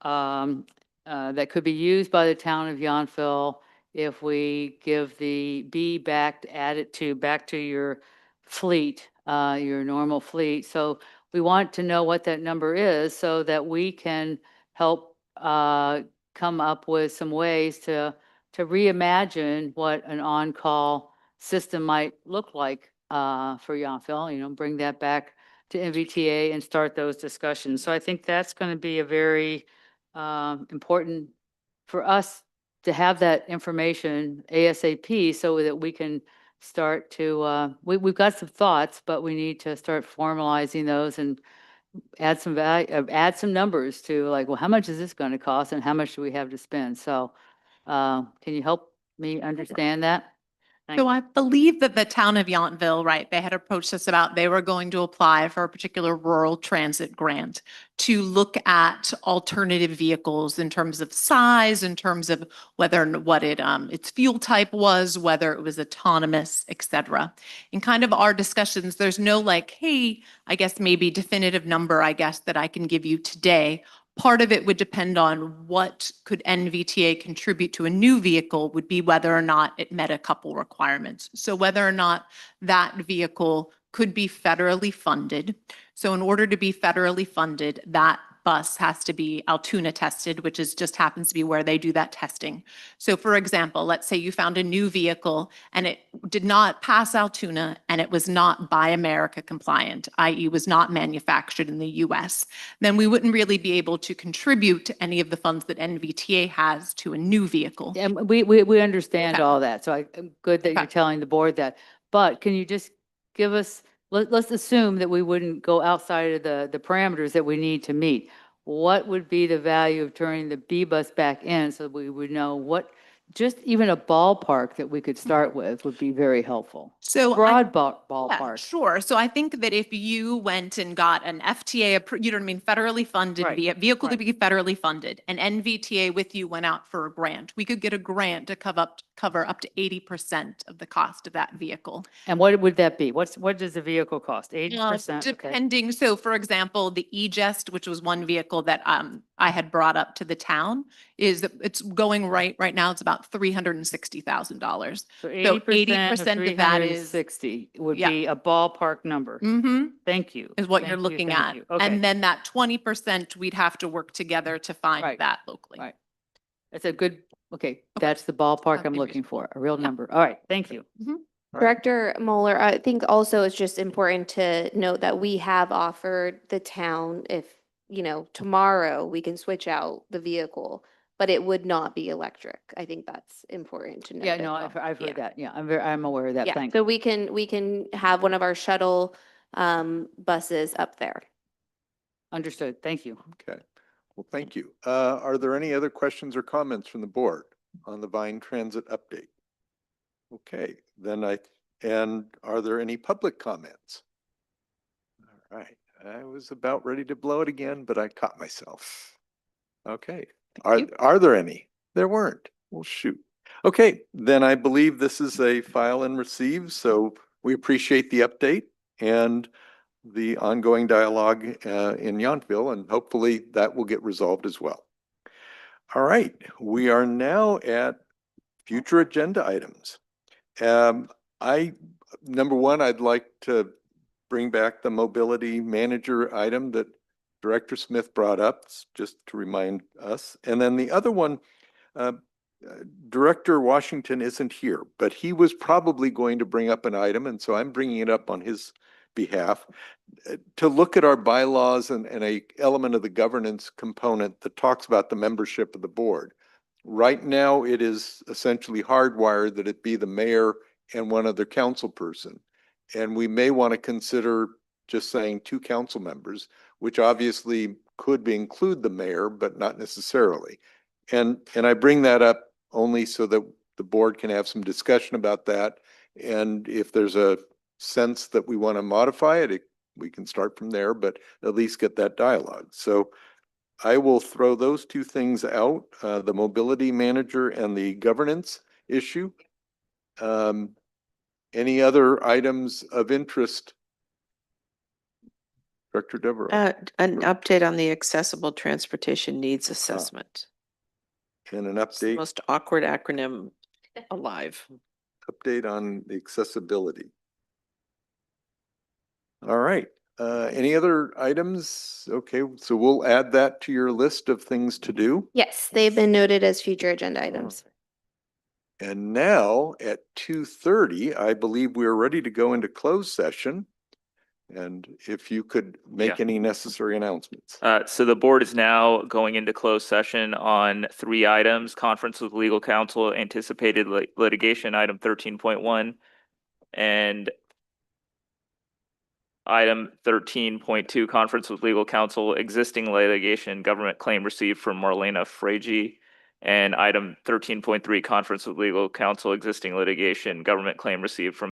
that could be used by the town of Yountville if we give the B back, add it back to your fleet, your normal fleet. So we want to know what that number is so that we can help come up with some ways to reimagine what an on-call system might look like for Yountville, bring that back to NVTA and start those discussions. So I think that's going to be a very important for us to have that information ASAP so that we can start to, we've got some thoughts, but we need to start formalizing those and add some value, add some numbers to like, well, how much is this going to cost and how much do we have to spend? So can you help me understand that?
So I believe that the town of Yountville, right, they had approached us about they were going to apply for a particular rural transit grant to look at alternative vehicles in terms of size, in terms of whether what its fuel type was, whether it was autonomous, et cetera. In kind of our discussions, there's no like, hey, I guess maybe definitive number, I guess, that I can give you today. Part of it would depend on what could NVTA contribute to a new vehicle would be whether or not it met a couple requirements. So whether or not that vehicle could be federally funded. So in order to be federally funded, that bus has to be Altoona tested, which is just happens to be where they do that testing. So for example, let's say you found a new vehicle and it did not pass Altoona and it was not Buy America compliant, i.e. was not manufactured in the US, then we wouldn't really be able to contribute to any of the funds that NVTA has to a new vehicle.
And we understand
Okay.
all that, so I'm good that you're
Okay.
telling the board that. But can you just give us, let's assume that we wouldn't go outside of the parameters that we need to meet. What would be the value of turning the B bus back in so we would know what, just even a ballpark that we could start with would be very helpful.
So
Broad
Yeah,
ballpark.
sure. So I think that if you went and got an FTA, you know what I mean, federally funded
Right,
vehicle to
right.
be federally funded, and NVTA with you went out for a grant, we could get a grant to cover up to 80% of the cost of that vehicle.
And what would that be? What does the vehicle cost? 80%? Okay.
Depending, so for example, the E-Jest, which was one vehicle that I had brought up to the town, is that it's going right now, it's about $360,000.
So
80% of that is
360 would
yeah.
be a ballpark number. Thank you.
Is what
Thank
you're
you,
looking
thank
at.
you. Okay.
And then that 20%, we'd have to work together to find
Right,
that locally.
right. That's a good, okay, that's the ballpark
That'd
I'm
be
looking
reasonable.
for, a real number. All right, thank you.
Director Moeller, I think also it's just important to note that we have offered the town if, tomorrow we can switch out the vehicle, but it would not be electric. I think that's important to note.
Yeah,
as
no,
well.
I've
Yeah.
heard that. Yeah, I'm aware of that.
Yeah,
Thanks.
so we can have one of our shuttle buses up there.
Understood. Thank you.
Okay, well, thank you. Are there any other questions or comments from the board on the Vine Transit update? Okay, then and are there any public comments? All right, I was about ready to blow it again, but I caught myself. Okay, are there any? There weren't. Well, shoot. Okay, then I believe this is a file and receive, so we appreciate the update and the ongoing dialogue in Yountville, and hopefully that will get resolved as well. All right, we are now at future agenda items. Number one, I'd like to bring back the mobility manager item that Director Smith brought up, just to remind us. And then the other one, Director Washington isn't here, but he was probably going to bring up an item, and so I'm bringing it up on his behalf, to look at our bylaws and a element of the governance component that talks about the membership of the board. Right now, it is essentially hardwired that it be the mayor and one other council person. And we may want to consider just saying 2 council members, which obviously could include the mayor, but not necessarily. And I bring that up only so that the board can have some discussion about that. And if there's a sense that we want to modify it, we can start from there, but at least get that dialogue. So I will throw those 2 things out, the mobility manager and the governance issue. Any other items of interest? Director Devereaux.
An update on the accessible transportation needs assessment.
And an
It's the
update,
most awkward acronym alive.
update on the accessibility. All right. Any other items? Okay, so we'll add that to your list of things to do.
Yes, they've been noted as future agenda items.
And now at 2:30, I believe we're ready to go into closed session. And if you could make any necessary announcements.
So the board is now going into closed session on 3 items: conference with legal counsel, anticipated litigation, item 13.1, and item 13.2, conference with legal counsel, existing litigation, government claim received from Marlena Fragi, and item 13.3, conference with legal counsel, existing litigation, government claim received from